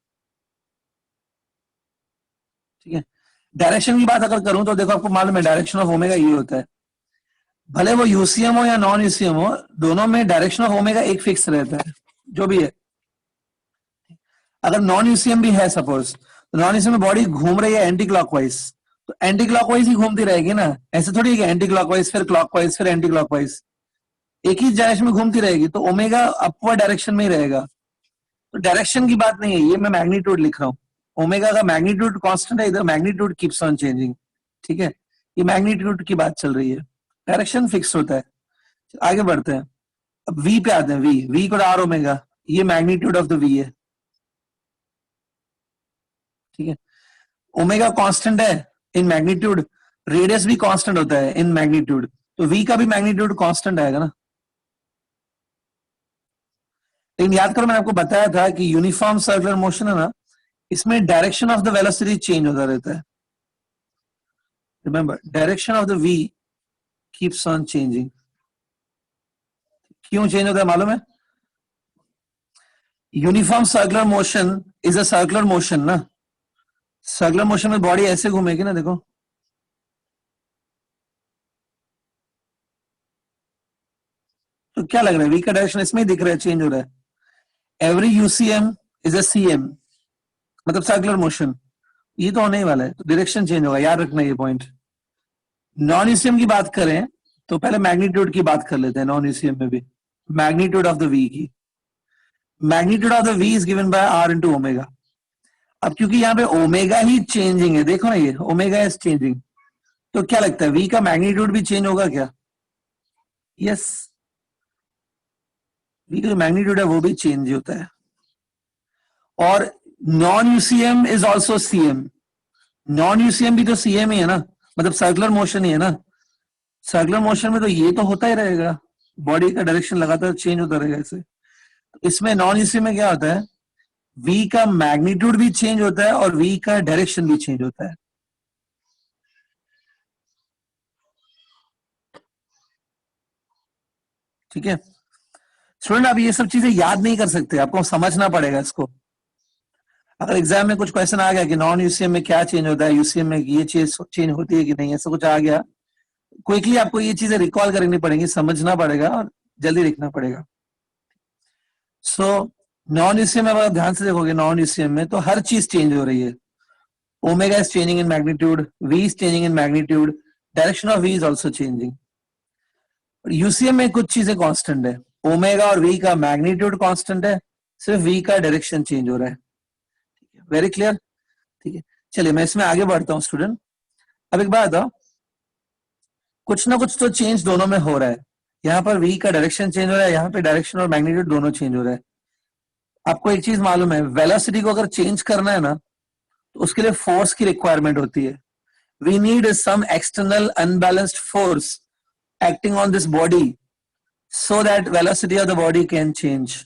ठीक है। डायरेक्शन की बात अगर करूं तो देखो आपको मालूम है डायरेक्शन ऑफ ओमेगा ये होता है, भले वो यूसीएम हो या नॉन यूसीएम हो, दोनों में डायरेक्शन ऑफ ओमेगा एक फिक्स रहता है जो भी है। अगर नॉन यूसीएम भी है सपोज, तो नॉन यूसीएम में बॉडी घूम रही है एंटी क्लॉकवाइज, तो एंटी क्लॉकवाइज ही घूमती रहेगी ना, ऐसे थोड़ी है एंटी क्लॉकवाइज फिर क्लॉकवाइज फिर एंटी क्लॉकवाइज, एक ही डायरेक्शन में घूमती रहेगी, तो ओमेगा अपवर्ड डायरेक्शन में ही रहेगा। तो डायरेक्शन की बात नहीं है ये, मैं मैग्नीट्यूड लिख रहा हूँ। ओमेगा का मैग्नीट्यूड कांस्टेंट है, इधर मैग्नीट्यूड कीप्स ऑन चेंजिंग, ठीक है। ये मैग्नीट्यूड की बात चल रही है, डायरेक्शन फिक्स होता है। आगे बढ़ते हैं, अब वी पे आते हैं। वी वी को आर ओमेगा, ये मैग्नीट्यूड ऑफ द वी है, ठीक है। ओमेगा कांस्टेंट है इन मैग्नीट्यूड, रेडियस भी कांस्टेंट होता है इन मैग्नीट्यूड, तो वी का भी मैग्नीट्यूड कांस्टेंट आएगा ना। लेकिन याद करो मैंने आपको बताया था कि यूनिफॉर्म सर्कुलर मोशन है ना, इसमें direction of the velocity change होता रहता है। Remember direction of the V keeps on changing. क्यों चेंज होता है मालूम है? Uniform circular motion is a circular motion ना, सर्कुलर मोशन में बॉडी ऐसे घूमेगी ना, देखो तो क्या लग रहा है वी का डायरेक्शन इसमें ही दिख रहा है, चेंज हो रहा है। Every UCM is a CM, मतलब सर्कुलर मोशन, ये तो होने ही वाला है, तो डायरेक्शन चेंज होगा, याद रखना ये पॉइंट। नॉन यूसीएम की बात करें तो पहले मैग्नीट्यूड की बात कर लेते हैं। नॉन यूसीएम में भी मैग्नीट्यूड ऑफ द वी की, magnitude of the V is given by R into omega. अब क्योंकि यहाँ पे ओमेगा ही चेंजिंग है, देखो ना ये ओमेगा इज चेंजिंग, तो क्या लगता है वी का मैग्नीट्यूड भी चेंज होगा क्या? यस, वी का जो मैग्नीट्यूड है वो भी चेंज होता है। और non UCM is also CM, non UCM भी तो सीएम ही है ना, मतलब सर्कुलर मोशन ही है ना, सर्कुलर मोशन में तो ये तो होता ही रहेगा, बॉडी का डायरेक्शन लगातार चेंज होता रहेगा ऐसे। इसमें नॉन यूसी में क्या होता है, v का मैग्नीट्यूड भी चेंज होता है और v का डायरेक्शन भी चेंज होता है। ठीक है स्टूडेंट, आप ये सब चीजें याद नहीं कर सकते, आपको समझना पड़ेगा इसको। अगर एग्जाम में कुछ क्वेश्चन आ गया कि नॉन यूसीएम में क्या चेंज होता है, यूसीएम में ये चीज चेंज होती है कि नहीं, ऐसा कुछ आ गया, क्विकली आपको ये चीजें रिकॉल करनी पड़ेंगी, समझना पड़ेगा और जल्दी लिखना पड़ेगा। सो नॉन यूसीएम में अगर ध्यान से देखोगे, नॉन यूसीएम में तो हर चीज चेंज हो रही है। Omega is changing in magnitude, V is changing in magnitude, direction of V is also changing. UCM में कुछ चीजें कांस्टेंट है, ओमेगा और वी का मैग्नीट्यूड कांस्टेंट है, सिर्फ वी का डायरेक्शन चेंज हो रहा है। Very clear? ठीक है, चलिए मैं इसमें आगे बढ़ता हूं स्टूडेंट। अब एक बात बताओ, कुछ ना कुछ तो चेंज दोनों में हो रहा है। यहाँ पर v का डायरेक्शन चेंज हो रहा है, यहाँ पे डायरेक्शन और मैग्नीट्यूड दोनों चेंज हो रहा है। आपको एक चीज मालूम है, वेलोसिटी को अगर चेंज करना है ना, तो उसके लिए फोर्स की रिक्वायरमेंट होती है। We need some external unbalanced force acting on this body so that velocity of the body can change.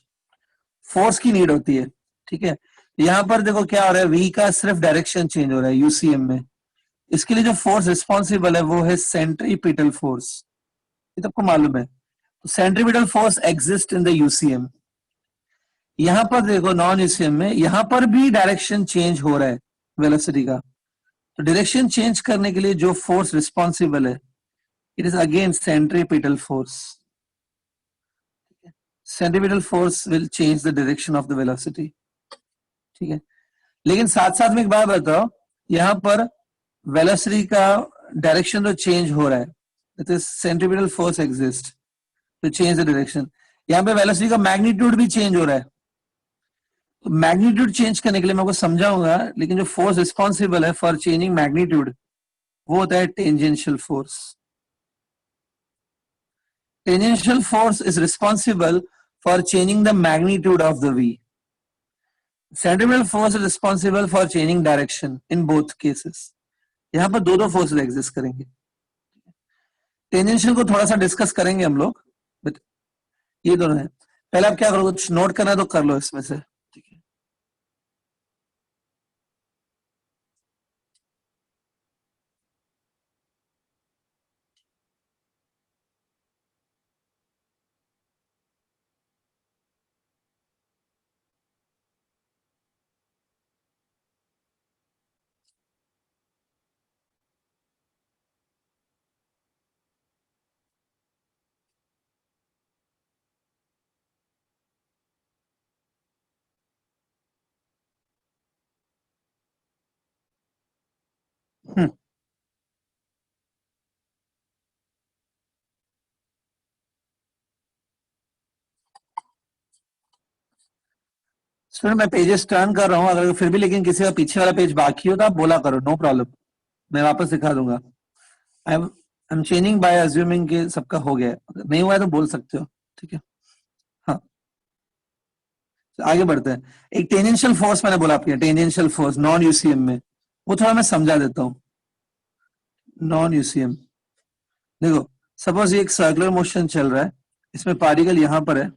Force की नीड होती है। ठीक है, यहाँ पर देखो क्या हो रहा है, v का सिर्फ डायरेक्शन चेंज हो रहा है यूसीएम में। इसके लिए जो फोर्स रिस्पॉन्सिबल है वो है सेंट्रीपिटल फोर्स, ये तो आपको मालूम है। तो centripetal force exist in the UCM. यहां पर देखो नॉन यूसीएम में, यहां पर भी डायरेक्शन चेंज हो रहा है वेलोसिटी का। तो डायरेक्शन चेंज करने के लिए जो फोर्स रिस्पॉन्सिबल है, it is again centripetal force. Centripetal force will change the direction of the velocity. ठीक है, लेकिन साथ साथ में एक बात बताओ, यहां पर वेलोसिटी का डायरेक्शन तो चेंज हो रहा है, that is centripetal force exist to change the direction. यहां पे वेलोसिटी का मैग्नीट्यूड भी चेंज हो रहा है। तो मैग्नीट्यूड चेंज करने के लिए मैं आपको समझाऊंगा, लेकिन जो फोर्स रिस्पॉन्सिबल है फॉर चेंजिंग मैग्नीट्यूड वो होता है tangential force. Tangential force is responsible for changing the magnitude of the V. Centripetal force is responsible for changing direction in both cases. यहां पर दो फोर्सेस एग्जिस्ट करेंगे। टेंजेंशियल को थोड़ा सा डिस्कस करेंगे हम लोग, बट ये दोनों है। पहले आप क्या करो, कुछ नोट करना है तो कर लो इसमें से। ठीक है, स्टूडेंट मैं पेजेस टर्न कर रहा हूं, अगर फिर भी लेकिन किसी का पीछे वाला पेज बाकी हो तो आप बोला करो, नो प्रॉब्लम, मैं वापस दिखा दूंगा। I am changing by assuming कि सबका हो गया है, अगर नहीं हुआ है तो बोल सकते हो। ठीक है, हाँ आगे बढ़ते हैं। एक टेंजेंशियल फोर्स मैंने बोला आपके, टेंजेंशियल फोर्स नॉन यूसीएम में, वो थोड़ा मैं समझा देता हूँ। नॉन यूसीएम देखो, सपोज ये एक सर्कुलर मोशन चल रहा है, इसमें पार्टिकल यहां पर है,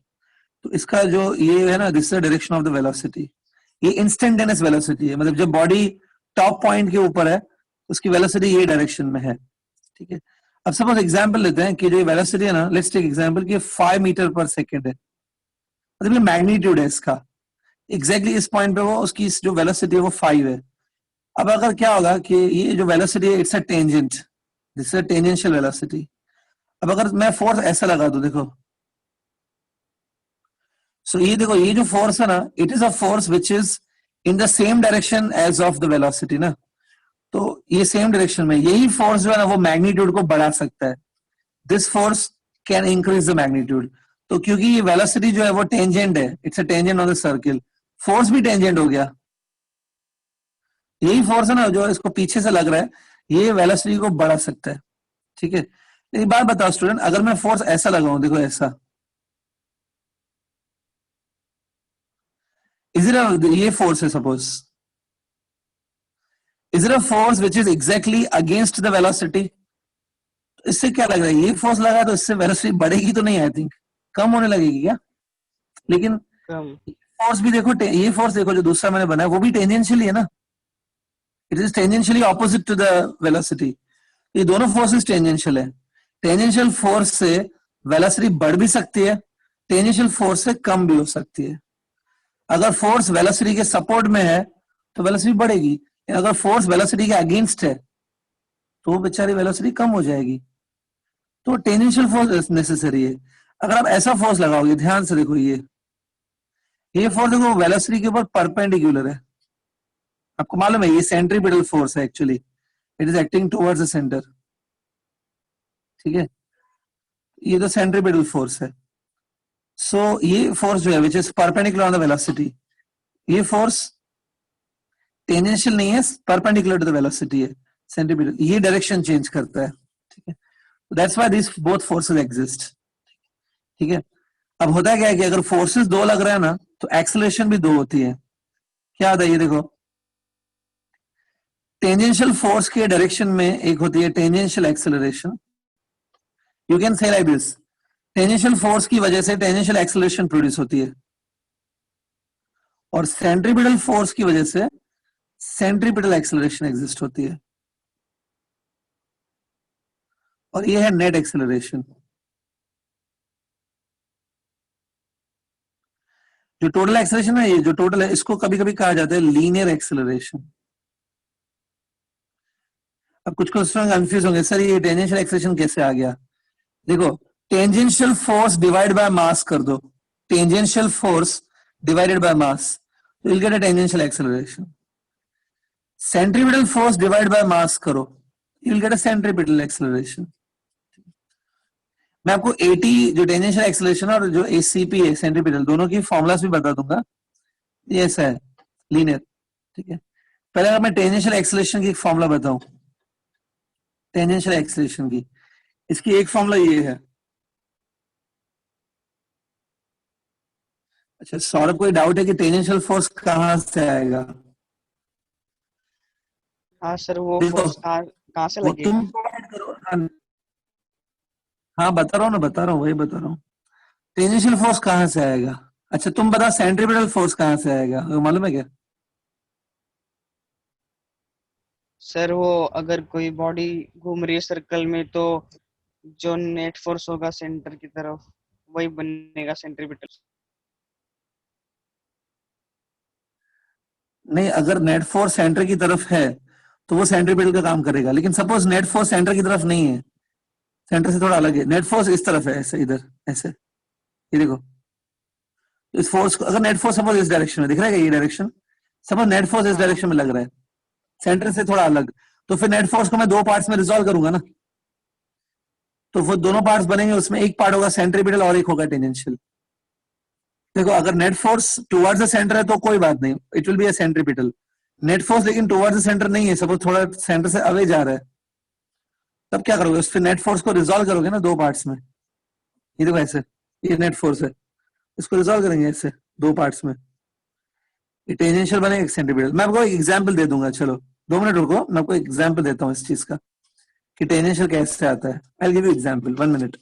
तो इसका जो ये है ना, this is the direction of the velocity. ये इंस्टेंटेनियस वेलोसिटी है, मतलब जब बॉडी टॉप पॉइंट के ऊपर है उसकी वेलोसिटी ये डायरेक्शन में है। ठीक है, अब सपोज एग्जांपल लेते हैं कि जो वेलोसिटी है ना, लेट्स टेक एग्जांपल कि 5 मीटर पर सेकंड है, मतलब ये मैग्नीट्यूड है इसका, एग्जैक्टली इस पॉइंट पे वो उसकी जो वेलोसिटी है वो 5 है। अब अगर क्या होगा कि ये जो वेलोसिटी है, it's a tangent, this is a tangential velocity. अब अगर मैं फोर्स ऐसा लगा दूं, देखो, सो ये देखो, ये जो फोर्स है ना, it is a force which is in the same direction as of the velocity ना, तो ये सेम डायरेक्शन में, यही फोर्स जो है ना वो मैग्नीट्यूड को बढ़ा सकता है। This force can increase the magnitude. तो क्योंकि ये वेलोसिटी जो है वो टेंजेंट है, it's a tangent on the circle, force भी टेंजेंट हो गया। यही फोर्स है ना जो इसको पीछे से लग रहा है, ये वेलोसिटी को बढ़ा सकता है। ठीक है, एक बात बताओ स्टूडेंट, अगर मैं फोर्स ऐसा लगाऊं, देखो ऐसा, इज इट ये फोर्स है suppose, is it a force which is exactly against the velocity? तो इससे क्या लग रहा है, ये फोर्स लगा तो इससे वेलोसिटी बढ़ेगी तो नहीं, आई थिंक कम होने लगेगी क्या? लेकिन कम। फोर्स भी देखो, ये फोर्स देखो जो दूसरा मैंने बनाया वो भी टेंजेंशियली है ना, it is tangentially opposite to the velocity. ये दोनों फोर्सेस टेंजेंशियल है। टेंजेंशियल फोर्स से वेलोसिटी बढ़ भी सकती है, टेंजेंशियल फोर्स से कम भी हो सकती है। अगर फोर्स वेलोसिटी के सपोर्ट में है तो वेलोसिटी बढ़ेगी, अगर फोर्स वेलोसिटी के अगेंस्ट है तो बेचारी वेलोसिटी कम हो जाएगी। तो टेंजेंशियल फोर्स नेसेसरी है। अगर आप ऐसा फोर्स लगाओगे, ध्यान से देखो, ये फोर्स देखो वेलोसिटी के ऊपर परपेंडिकुलर है, आपको मालूम है ये सेंट्रीपिटल फोर्स है actually, it is acting towards the centre, ठीक है, ये तो सेंट्रीपिटल फोर्स है। सो ये फोर्स जो है which is perpendicular on the velocity, ये फोर्स टेंजेंशियल नहीं है, परपेंडिकुलर टू द वेलोसिटी है, सेंट्रीपिटल, ये डायरेक्शन चेंज करता है, ठीक है। That's why this both forces exist, ठीक है। अब होता क्या है कि अगर फोर्सेस दो लग रहा है ना तो एक्सेलरेशन भी दो होती है। क्या होता है ये देखो, टेंजेंशियल फोर्स के डायरेक्शन में एक होती है tangential acceleration, you can say like this, tangential force की वजह से टेंजेंशियल एक्सेलरेशन प्रोड्यूस होती है, और सेंट्रीपिटल फोर्स की वजह से सेंट्रीपिटल एक्सेलरेशन एग्जिस्ट होती है, और ये है नेट एक्सेलरेशन। जो टोटल एक्सेलरेशन है, ये जो टोटल है, इसको कभी कभी कहा जाता है लीनियर एक्सेलरेशन। अब कुछ क्वेश्चन कंफ्यूज होंगे, सर ये टेंजेंशियल एक्सेलरेशन कैसे आ गया? देखो, tangential force divide by mass कर दो, tangential force divided by mass, तो you'll get a tangential acceleration. Centripetal force divided by mass करो, you'll get a centripetal acceleration. मैं आपको AT जो टेंजेंशियल एक्सेलरेशन और जो ACP है सेंट्रीपिटल, दोनों की फॉर्मुलास भी बता दूंगा। ये ऐसा है लीनियर, ठीक है। पहले अगर मैं टेंजेंशियल एक्सेलरेशन की एक फॉर्मुला बताऊं, टेंजेंशियल एक्सेलरेशन की, इसकी एक फॉर्मुला ये है। अच्छा सौरभ, कोई डाउट है कि टेंजेंशियल फोर्स कहां से आएगा? हाँ सर, वो देखो फोर्स कहाँ से वो लगेगा? तुम प्रोवाइड करो, हाँ बता रहा हूँ ना, बता रहा हूँ, वही बता रहा हूँ। टेंजेंशियल फोर्स कहां से आएगा? अच्छा तुम बता, सेंट्रीपिटल फोर्स कहां से आएगा, वो मालूम है क्या? सर वो अगर कोई बॉडी घूम रही है सर्कल में तो जो नेट फोर्स होगा सेंटर की तरफ वही बनेगा सेंट्रीपिटल। नहीं, अगर नेट फोर्स सेंटर की तरफ है तो वो सेंट्रीपिटल का काम करेगा, लेकिन सपोज नेट फोर्स सेंटर की तरफ नहीं है, सेंटर से थोड़ा अलग है, नेट फोर्स इस तरफ है, ऐसे इधर ऐसे, ये देखो, इस फोर्स को अगर नेट फोर्स सपोज इस डायरेक्शन में दिख रहा है, ये डायरेक्शन, सपोज नेट फोर्स इस हाँ डायरेक्शन में लग रहा है, सेंटर से थोड़ा अलग, तो फिर नेट फोर्स को मैं दो पार्ट्स में रिजॉल्व करूंगा ना, तो वो दोनों पार्ट्स बनेंगे, उसमें एक पार्ट होगा सेंट्रीपिटल और एक होगा टेंजेंशियल। देखो अगर net force towards the centre है तो कोई बात नहीं, it will be a centripetal. Net force लेकिन टुवर्ड्स द सेंटर नहीं है, सपोज थोड़ा सेंटर से अवे जा रहा है, तब क्या करोगे, उससे नेट फोर्स को रिजॉल्व करोगे ना दो पार्ट्स में। ये देखो ऐसे, ये नेट फोर्स है, इसको रिजॉल्व करेंगे ऐसे दो पार्ट्स में, ये टेंजेंशियल बनेगा एक सेंटीमीटर। मैं आपको एक एग्जांपल दे दूंगा, चलो 2 मिनट रुको, मैं आपको एग्जांपल देता हूँ इस चीज का कि टेंजेंशियल कैसे आता है। I give you example, 1 minute.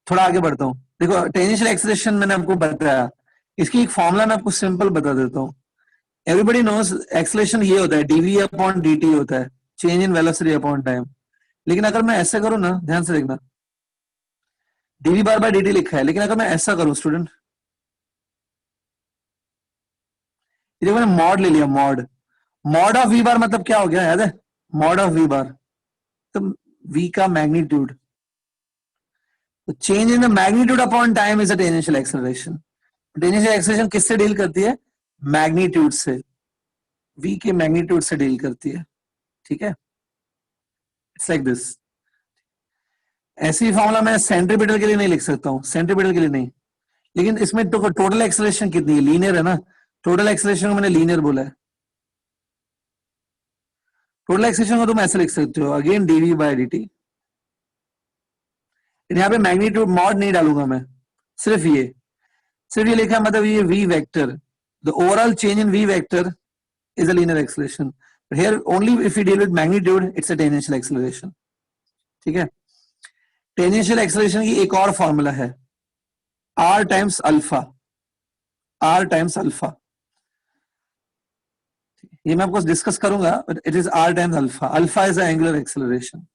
थोड़ा आगे बढ़ता हूँ, देखो टेंजेंशियल एक्सेलरेशन मैंने आपको बताया, इसकी एक फॉर्मूला मैं आपको सिंपल बता देता हूँ। एवरीबडी नोस एक्सेलरेशन ये होता है डीवी अपॉन dt होता है, change in velocity upon time. लेकिन अगर मैं ऐसा करूँ ना, ध्यान से देखना, डीवी बार बाय dt लिखा है, लेकिन अगर मैं ऐसा करूँ स्टूडेंट, देखो मैंने मॉड ले लिया, मॉड, मॉड ऑफ वी बार मतलब क्या हो गया, याद है? मॉड ऑफ वी बार तो v का मैग्नीट्यूड, तो change in the magnitude upon time is a tangential acceleration. Tangential acceleration किससे डील करती है? मैग्नीट्यूड से, v के मैग्नीट्यूड से डील करती है, ठीक है। It's like this. ऐसी फॉर्मूला मैं सेंट्रीपिटल के लिए नहीं लिख सकता हूँ, सेंट्रीपिटल के लिए नहीं, लेकिन इसमें तो टोटल एक्सेलरेशन कितनी है, लीनियर है ना, टोटल एक्सेलरेशन को मैंने लीनियर बोला है। टोटल एक्सेलरेशन को तुम ऐसे लिख सकते हो, अगेन डीवी बाय dt, यहाँ पे मैग्नीट्यूड मॉड नहीं डालूंगा मैं, सिर्फ ये लिखा, मतलब ये v vector, the overall change in v vector is a linear acceleration, but here only if we deal with magnitude it's a tangential acceleration. ठीक है। टेंजेंशियल एक्सेलरेशन की एक और फॉर्मूला है, r times alpha, r times alpha. ये मैं आपको discuss करूंगा, but it is r times alpha. Alpha is angular acceleration.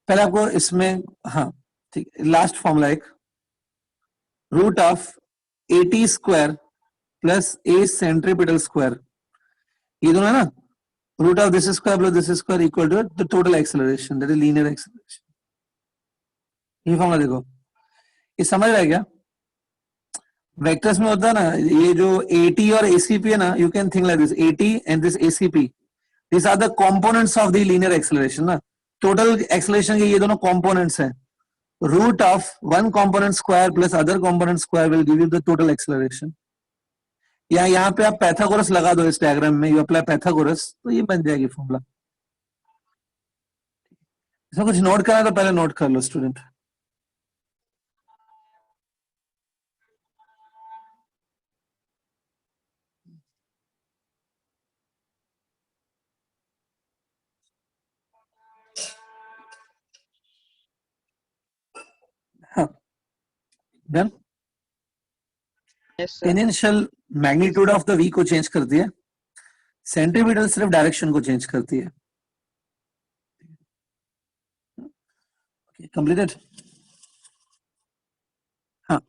पहले आपको इसमें, हाँ ठीक, लास्ट फॉर्मूला एक, root of AT square plus A centripetal square, ये दोनों है ना, root of this square plus this square equal to the total acceleration, that is linear acceleration. ये फॉर्मूला देखो, ये समझ रहा है क्या? वेक्टर्स में होता है ना, ये जो AT और ACP है ना, you can think like this, AT and this ACP, this are the components of the linear acceleration ना। टोटल एक्सेलरेशन के ये दोनों कंपोनेंट्स हैं। Root of one component square plus other component square will give you the total acceleration. या यहाँ पे आप Pythagoras लगा दो इस डायग्राम में, यू अप्लाई पैथागोरस, तो ये बन जाएगी फॉर्मूला। इसमें कुछ नोट करना है तो पहले नोट कर लो स्टूडेंट। हाँ, done. Yes sir. Tangential magnitude of the V को चेंज करती है, सेंट्रीपिटल सिर्फ डायरेक्शन को चेंज करती है। कंप्लीटेड। हाँ,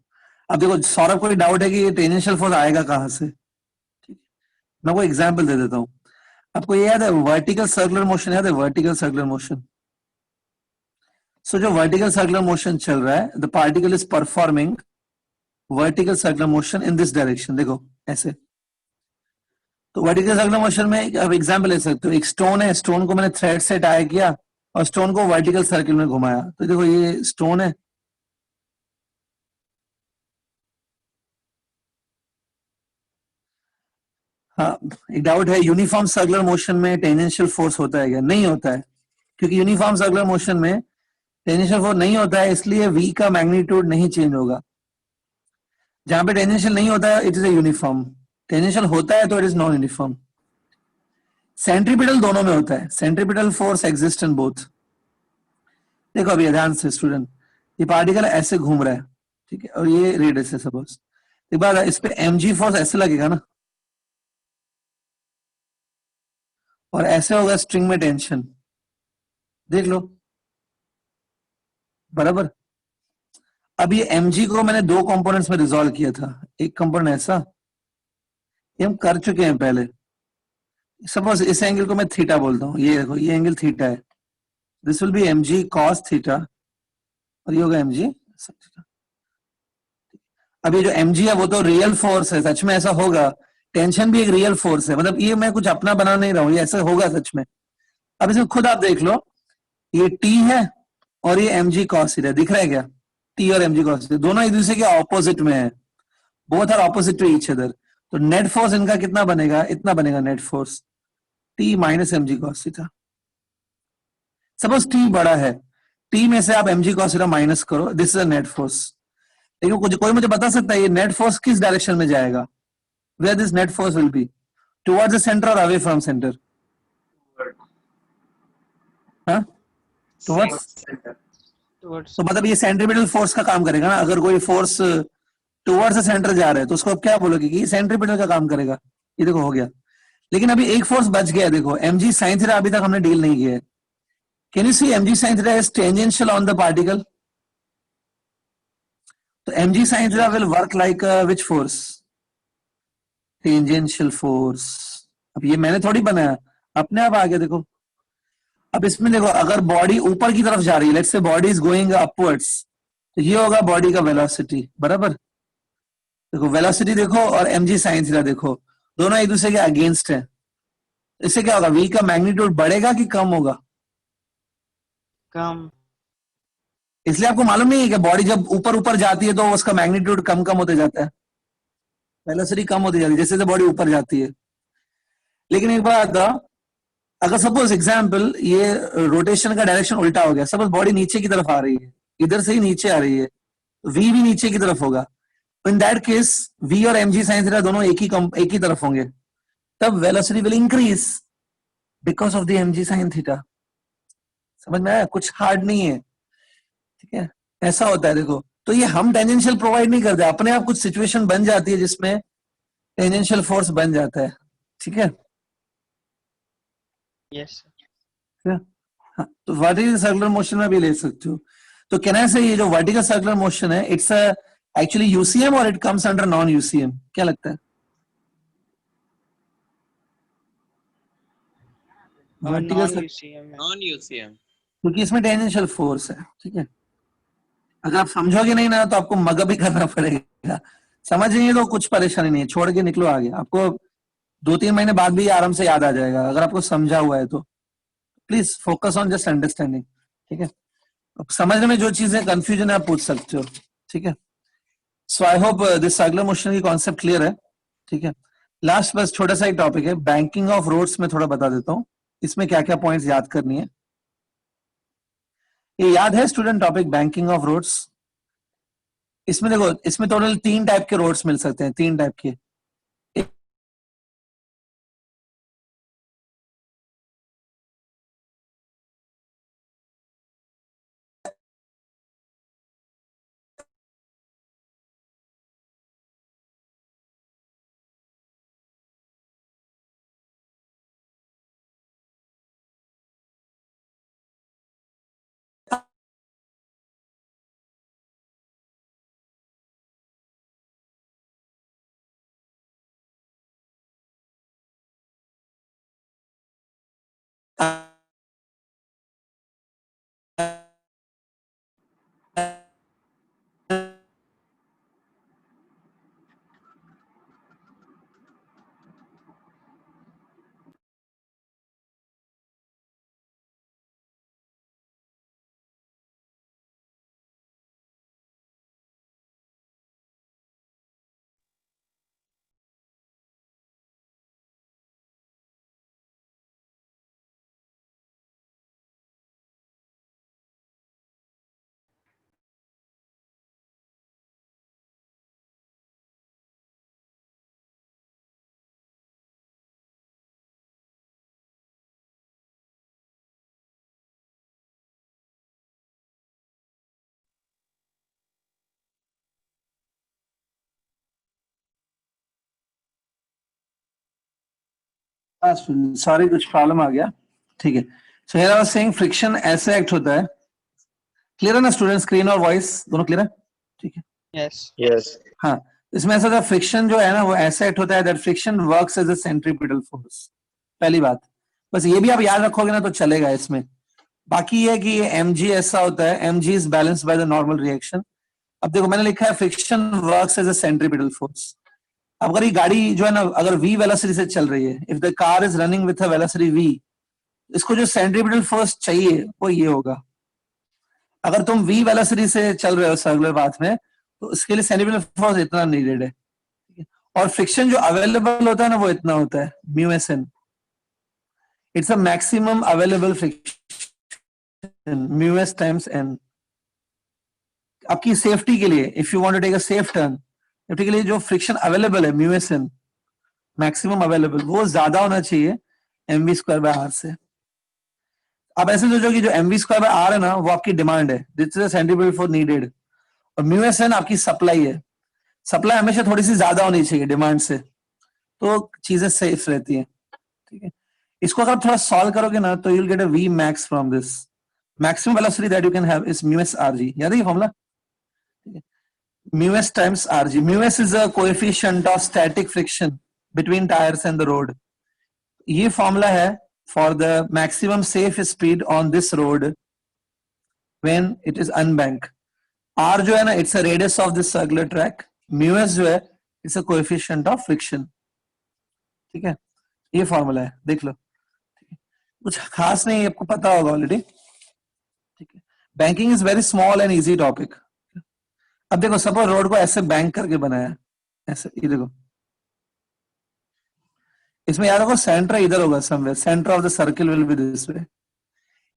अब देखो सौरभ को डाउट है कि ये टेंजेंशियल फोर्स आएगा कहां से। मैं कोई एग्जांपल दे देता हूं आपको। ये याद है वर्टिकल सर्कुलर मोशन, याद है वर्टिकल सर्कुलर मोशन? सो जो वर्टिकल सर्कुलर मोशन चल रहा है, the particle is performing vertical circular motion in this direction. देखो ऐसे, तो वर्टिकल सर्कुलर मोशन में अब एग्जांपल ले सकते हो, एक स्टोन है, स्टोन को मैंने थ्रेड से टाई किया और स्टोन को वर्टिकल सर्किल में घुमाया, तो देखो ये स्टोन है, हाँ एक डाउट है, यूनिफॉर्म सर्कुलर मोशन में टेंजेंशियल फोर्स होता है क्या? नहीं होता है, क्योंकि यूनिफॉर्म सर्कुलर मोशन में टेंजेंशियल फोर्स नहीं होता है, इसलिए V का मैग्नीट्यूड नहीं चेंज होगा। जहां पे टेंजेंशियल नहीं होता है it is a uniform, tangential होता है तो it is non uniform. Centripetal दोनों में होता है, centripetal force exist in both. देखो अभी ध्यान से स्टूडेंट, ये पार्टिकल ऐसे घूम रहा है, ठीक है, और ये रेडियस है सपोज, एक बार इस पे mg फोर्स ऐसे लगेगा ना, और ऐसे होगा स्ट्रिंग में टेंशन, देख लो बराबर। अब ये mg को मैंने दो कंपोनेंट्स में रिजॉल्व किया था, एक कंपोनेंट ऐसा, ये हम कर चुके हैं पहले। सपोज इस एंगल को मैं थीटा बोलता हूँ, ये देखो ये एंगल थीटा है, this will B mg cos theta, और ये होगा mg sin थीटा। अब ये जो mg है वो तो रियल फोर्स है, सच में ऐसा होगा। टेंशन भी एक रियल फोर्स है, मतलब ये मैं कुछ अपना बना नहीं रहा हूँ, ये ऐसा होगा सच में। अब इसमें खुद आप देख लो, ये t है और ये mg cos थीटा, दिख रहा है क्या? t और mg cos थीटा दोनों एक दूसरे के ऑपोजिट में है, both are opposite to each other, तो नेट फोर्स इनका कितना बनेगा? इतना बनेगा net force, t minus mg cos theta. Suppose t बड़ा है, t में से आप mg cos थीटा माइनस करो, this is a net force. लेकिन कुछ कोई मुझे बता सकता है ये नेट फोर्स किस डायरेक्शन में जाएगा? Where this net force will be, towards the centre और अवे फ्रॉम सेंटर? हाँ, टुवर्ड्स। तो मतलब ये सेंट्रीपिटल फोर्स का काम करेगा ना, अगर कोई फोर्स टुवर्ड्स द सेंटर जा रहा है तो उसको आप क्या बोलोगे कि सेंट्रीपिटल का काम करेगा। ये देखो हो गया, लेकिन अभी एक फोर्स बच गया, देखो mg sin थीटा अभी तक हमने डील नहीं किया है। Can you see mg sin theta is tangential on the particle, तो mg sin theta will work like which force? Tangential force. अब ये मैंने थोड़ी बनाया, अपने आप आ गया देखो। अब इसमें देखो, अगर बॉडी ऊपर की तरफ जा रही है, let's say body is going upwards, तो ये होगा बॉडी का वेलोसिटी, बराबर। देखो वेलोसिटी देखो और mg sin थीटा देखो, दोनों एक दूसरे के अगेंस्ट है। इससे क्या होगा? v का मैग्नीट्यूड बढ़ेगा कि कम होगा? कम। इसलिए आपको मालूम नहीं है कि बॉडी जब ऊपर ऊपर जाती है तो उसका मैग्नीट्यूड कम कम होते जाता है, वेलोसिटी कम होती जाती है जैसे जैसे बॉडी ऊपर जाती है। लेकिन एक बात था, अगर सपोज एग्जाम्पल ये रोटेशन का डायरेक्शन उल्टा हो गया, सपोज बॉडी नीचे की तरफ आ रही है, इधर से ही नीचे आ रही है, v भी नीचे की तरफ होगा, इन दैट केस v और mg sin थीटा दोनों एक ही तरफ होंगे, तब velocity will increase because of the mg sin theta. समझ में आया? कुछ हार्ड नहीं है, ठीक है, ऐसा होता है देखो। तो ये हम टेंजेंशियल प्रोवाइड नहीं करते, अपने आप कुछ सिचुएशन बन जाती है जिसमें टेंजेंशियल फोर्स बन जाता है, ठीक है। यस हाँ, तो वर्टिकल सर्कुलर मोशन में भी ले सकते हो। तो कहना से ये जो वर्टिकल सर्कुलर मोशन है, इट्स एक्चुअली यूसीएम और it comes under non UCM, क्या लगता है? वर्टिकल नॉन यूसीएम है। Non UCM. क्योंकि इसमें टेंजेंशियल फोर्स है, ठीक है। अगर आप समझोगे नहीं ना तो आपको मगअप भी करना पड़ेगा, समझेंगे तो कुछ परेशानी नहीं है, छोड़ के निकलो आगे, आपको 2-3 महीने बाद भी आराम से याद आ जाएगा अगर आपको समझा हुआ है तो। Please focus on just understanding, ठीक है। अब समझने में जो चीजें कंफ्यूजन है आप पूछ सकते हो, ठीक है। So I hope this circular motion की कॉन्सेप्ट क्लियर है, ठीक है। लास्ट बस छोटा सा एक टॉपिक है, बैंकिंग ऑफ रोड्स में थोड़ा बता देता हूँ, इसमें क्या क्या पॉइंट्स याद करनी है। ये याद है student topic banking of roads? इसमें देखो, इसमें टोटल 3 टाइप के रोड्स मिल सकते हैं, 3 टाइप के। सॉरी कुछ प्रॉब्लम आ गया, ठीक है। So here I was saying friction ऐसे एक्ट होता है, क्लियर है ना स्टूडेंट? स्क्रीन और वॉइस दोनों क्लियर है, ठीक है। Yes yes. हाँ, इसमें ऐसा था, फ्रिक्शन जो है ना वो ऐसा एक्ट होता है that friction works as a centripetal force, पहली बात। बस ये भी आप याद रखोगे ना तो चलेगा इसमें। बाकी ये है कि ये mg ऐसा होता है, mg is balanced by the normal reaction. अब देखो मैंने लिखा है friction works as a centripetal force. अब अगर ये गाड़ी जो है ना अगर v वेलोसिटी से चल रही है, if the car is running with a velocity v, इसको जो सेंट्रीपिटल फोर्स चाहिए वो ये होगा। अगर तुम v वेलोसिटी से चल रहे हो सर्कुलर पाथ में तो इसके लिए सेंट्रीपिटल फोर्स इतना नीडेड है, और फ्रिक्शन जो अवेलेबल होता है ना वो इतना होता है, mu S N. It's a maximum available friction, mu S times N. आपकी सेफ्टी के लिए, if you want to take a safe turn, safety के लिए जो फ्रिक्शन अवेलेबल है, mu S N maximum available, वो ज्यादा होना चाहिए mv स्क्वायर बाय आर से। आप ऐसे सोचो कि जो mv स्क्वायर बाय आर है ना वो आपकी डिमांड है, this is centripetal force needed, और म्यू एस एन आपकी सप्लाई है। सप्लाई हमेशा थोड़ी सी ज्यादा होनी चाहिए डिमांड से, तो चीजें सेफ रहती हैं, ठीक है। इसको अगर आप थोड़ा सॉल्व करोगे ना तो you'll get a v max from this, maximum velocity that you can have is mu s rg, याद है ये formula? mu s times rg, mu s is a coefficient of static friction between tires and the road। ये formula है for the maximum safe speed on this road when it is unbanked। r जो है ना it's a radius of this circular track, mu s जो है it's a coefficient of friction, ठीक है। ये फॉर्मूला है, देख लो, कुछ खास नहीं, आपको पता होगा ऑलरेडी, ठीक है। Banking is very small and easy topic. अब देखो सपोज रोड को ऐसे बैंक करके बनाया, ऐसे, ये देखो, इसमें याद रखो सेंटर इधर होगा somewhere, centre of the circle will be this way.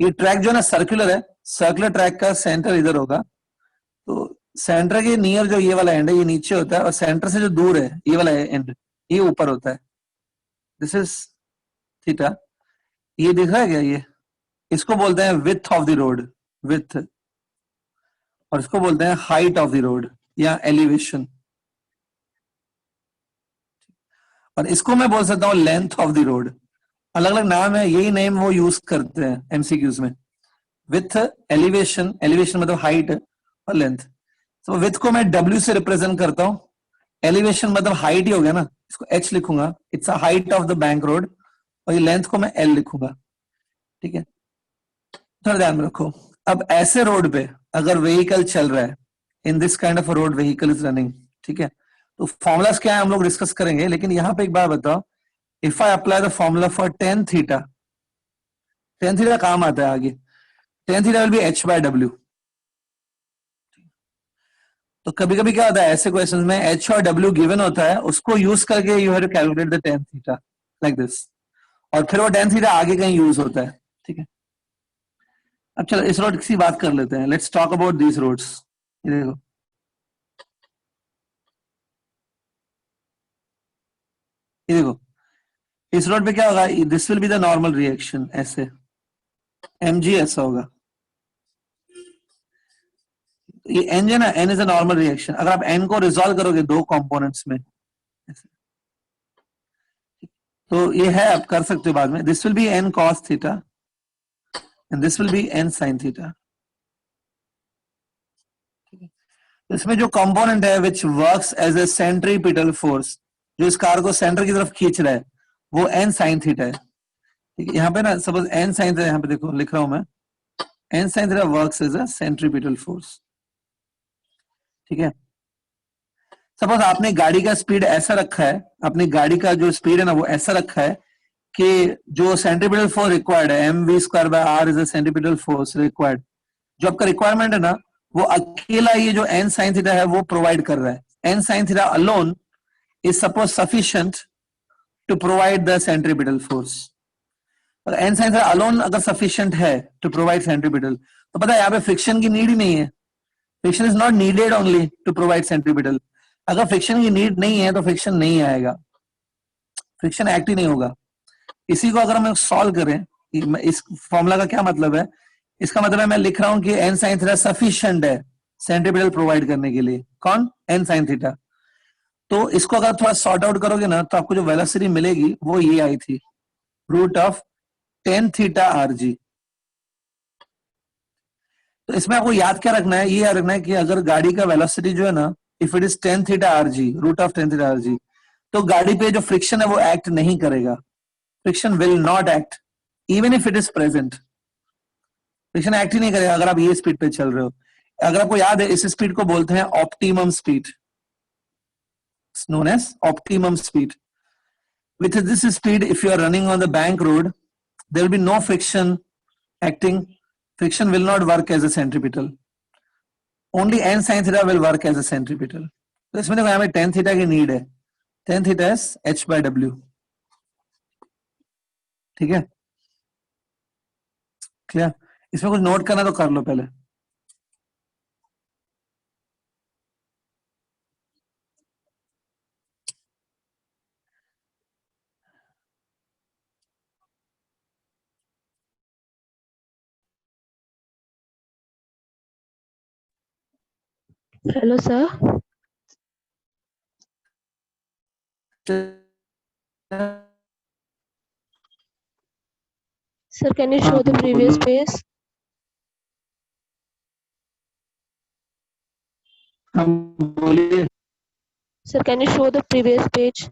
ये ट्रैक जो है ना सर्कुलर है, सर्कुलर ट्रैक का सेंटर इधर होगा, तो सेंटर के नियर जो ये वाला एंड है ये नीचे होता है, और सेंटर से जो दूर है ये वाला एंड ये ऊपर होता है, दिस इज थीटा। ये दिख रहा है क्या? ये इसको बोलते हैं width of the road, width, और इसको बोलते हैं हाइट ऑफ द रोड या एलिवेशन, और इसको मैं बोल सकता हूं लेंथ ऑफ द रोड। अलग अलग नाम है, यही नेम वो यूज करते हैं एमसीक्यूज में। विथ, एलिवेशन, एलिवेशन मतलब हाइट और लेंथ। तो विथ को मैं W से रिप्रेजेंट करता हूं, एलिवेशन मतलब हाइट ही हो गया ना, इसको H लिखूंगा, it's a height of the bank road, और ये लेंथ को मैं L लिखूंगा। ठीक है, थोड़ा ध्यान में रखो। अब ऐसे रोड पे अगर व्हीकल चल रहा है, in this kind of road vehicle is running, ठीक है, तो फॉर्मुलाज क्या है हम लोग डिस्कस करेंगे, लेकिन यहां पे एक बात बताओ, if I apply the formula for tan theta, tan theta काम आता है आगे, tan theta will be H by W। तो कभी कभी क्या होता है ऐसे क्वेश्चंस में H और W गिवन होता है, उसको यूज करके you have to calculate the tan theta like this, और फिर वो टेन थीटा आगे कहीं यूज होता है। ठीक है, अब चलो इस रोड की बात कर लेते हैं, let's talk about these roads. ये देखो, ये देखो, इस रोड पे क्या होगा, this will be the normal reaction, ऐसे mg ऐसा होगा, ये n है ना, n is a normal reaction. अगर आप n को रिजॉल्व करोगे दो कंपोनेंट्स में ऐसे, तो ये है, आप कर सकते हो बाद में, this will be n cos theta and this will be n sin theta. इसमें जो कंपोनेंट है which works as a centripetal force, जो इस कार को सेंटर की तरफ खींच रहा है, वो n sin थीटा है। ठीक है, यहाँ पे ना सपोज n sin थीटा, यहाँ पे देखो लिख रहा हूं मैं, n sin theta works as a centripetal force. ठीक है, सपोज आपने गाड़ी का स्पीड ऐसा रखा है, अपनी गाड़ी का जो स्पीड है ना वो ऐसा रखा है कि जो सेंट्रीपिटल फोर्स रिक्वायर्ड है, mv²/r is a centripetal force required, जो आपका रिक्वायरमेंट है ना, वो अकेला ये जो n sin थीटा है वो प्रोवाइड कर रहा है। n sin theta alone is suppose sufficient to provide the centripetal force. अगर n sin थीटा अलोन अगर सफिशिएंट है टू प्रोवाइड सेंट्रीपिटल, तो पता है यहाँ पे फ्रिक्शन की नीड ही नहीं है, friction is not needed only to provide centripetal. अगर फ्रिक्शन की नीड नहीं है तो फ्रिक्शन नहीं आएगा, फ्रिक्शन एक्ट ही नहीं होगा। इसी को अगर हम सॉल्व करें, इस फॉर्मूला का क्या मतलब है, इसका मतलब है मैं लिख रहा हूं कि n sin थीटा सफिशिएंट है सेंट्रीपिटल प्रोवाइड करने के लिए। कौन? n sin theta. तो इसको अगर थोड़ा सॉर्ट आउट करोगे ना, तो आपको जो वेलोसिटी मिलेगी वो ये आई थी, root of tan theta R G. तो इसमें आपको याद क्या रखना है, ये याद रखना है कि अगर गाड़ी का वेलोसिटी जो है ना, if it is tan theta R G, root of tan theta R G, तो गाड़ी पे जो फ्रिक्शन है वो एक्ट नहीं करेगा, friction will not act even if it is present, friction act ही नहीं करेगा अगर आप ये स्पीड पे चल रहे हो। अगर आपको याद है, इस स्पीड को बोलते हैं optimum speed, known as optimum speed. With this speed, if you are running on the bank road, there will be no friction acting. Friction will not work as a centripetal. Only n sin theta will work as a centripetal. तो इसमें देखो यहाँ पे tan theta की need है, tan theta is h by w। ठीक है, clear? इसमें कुछ नोट करना तो कर लो पहले। Hello, sir. Sir, can you show the previous page? हम बोलिए। Sir, can you show the previous page?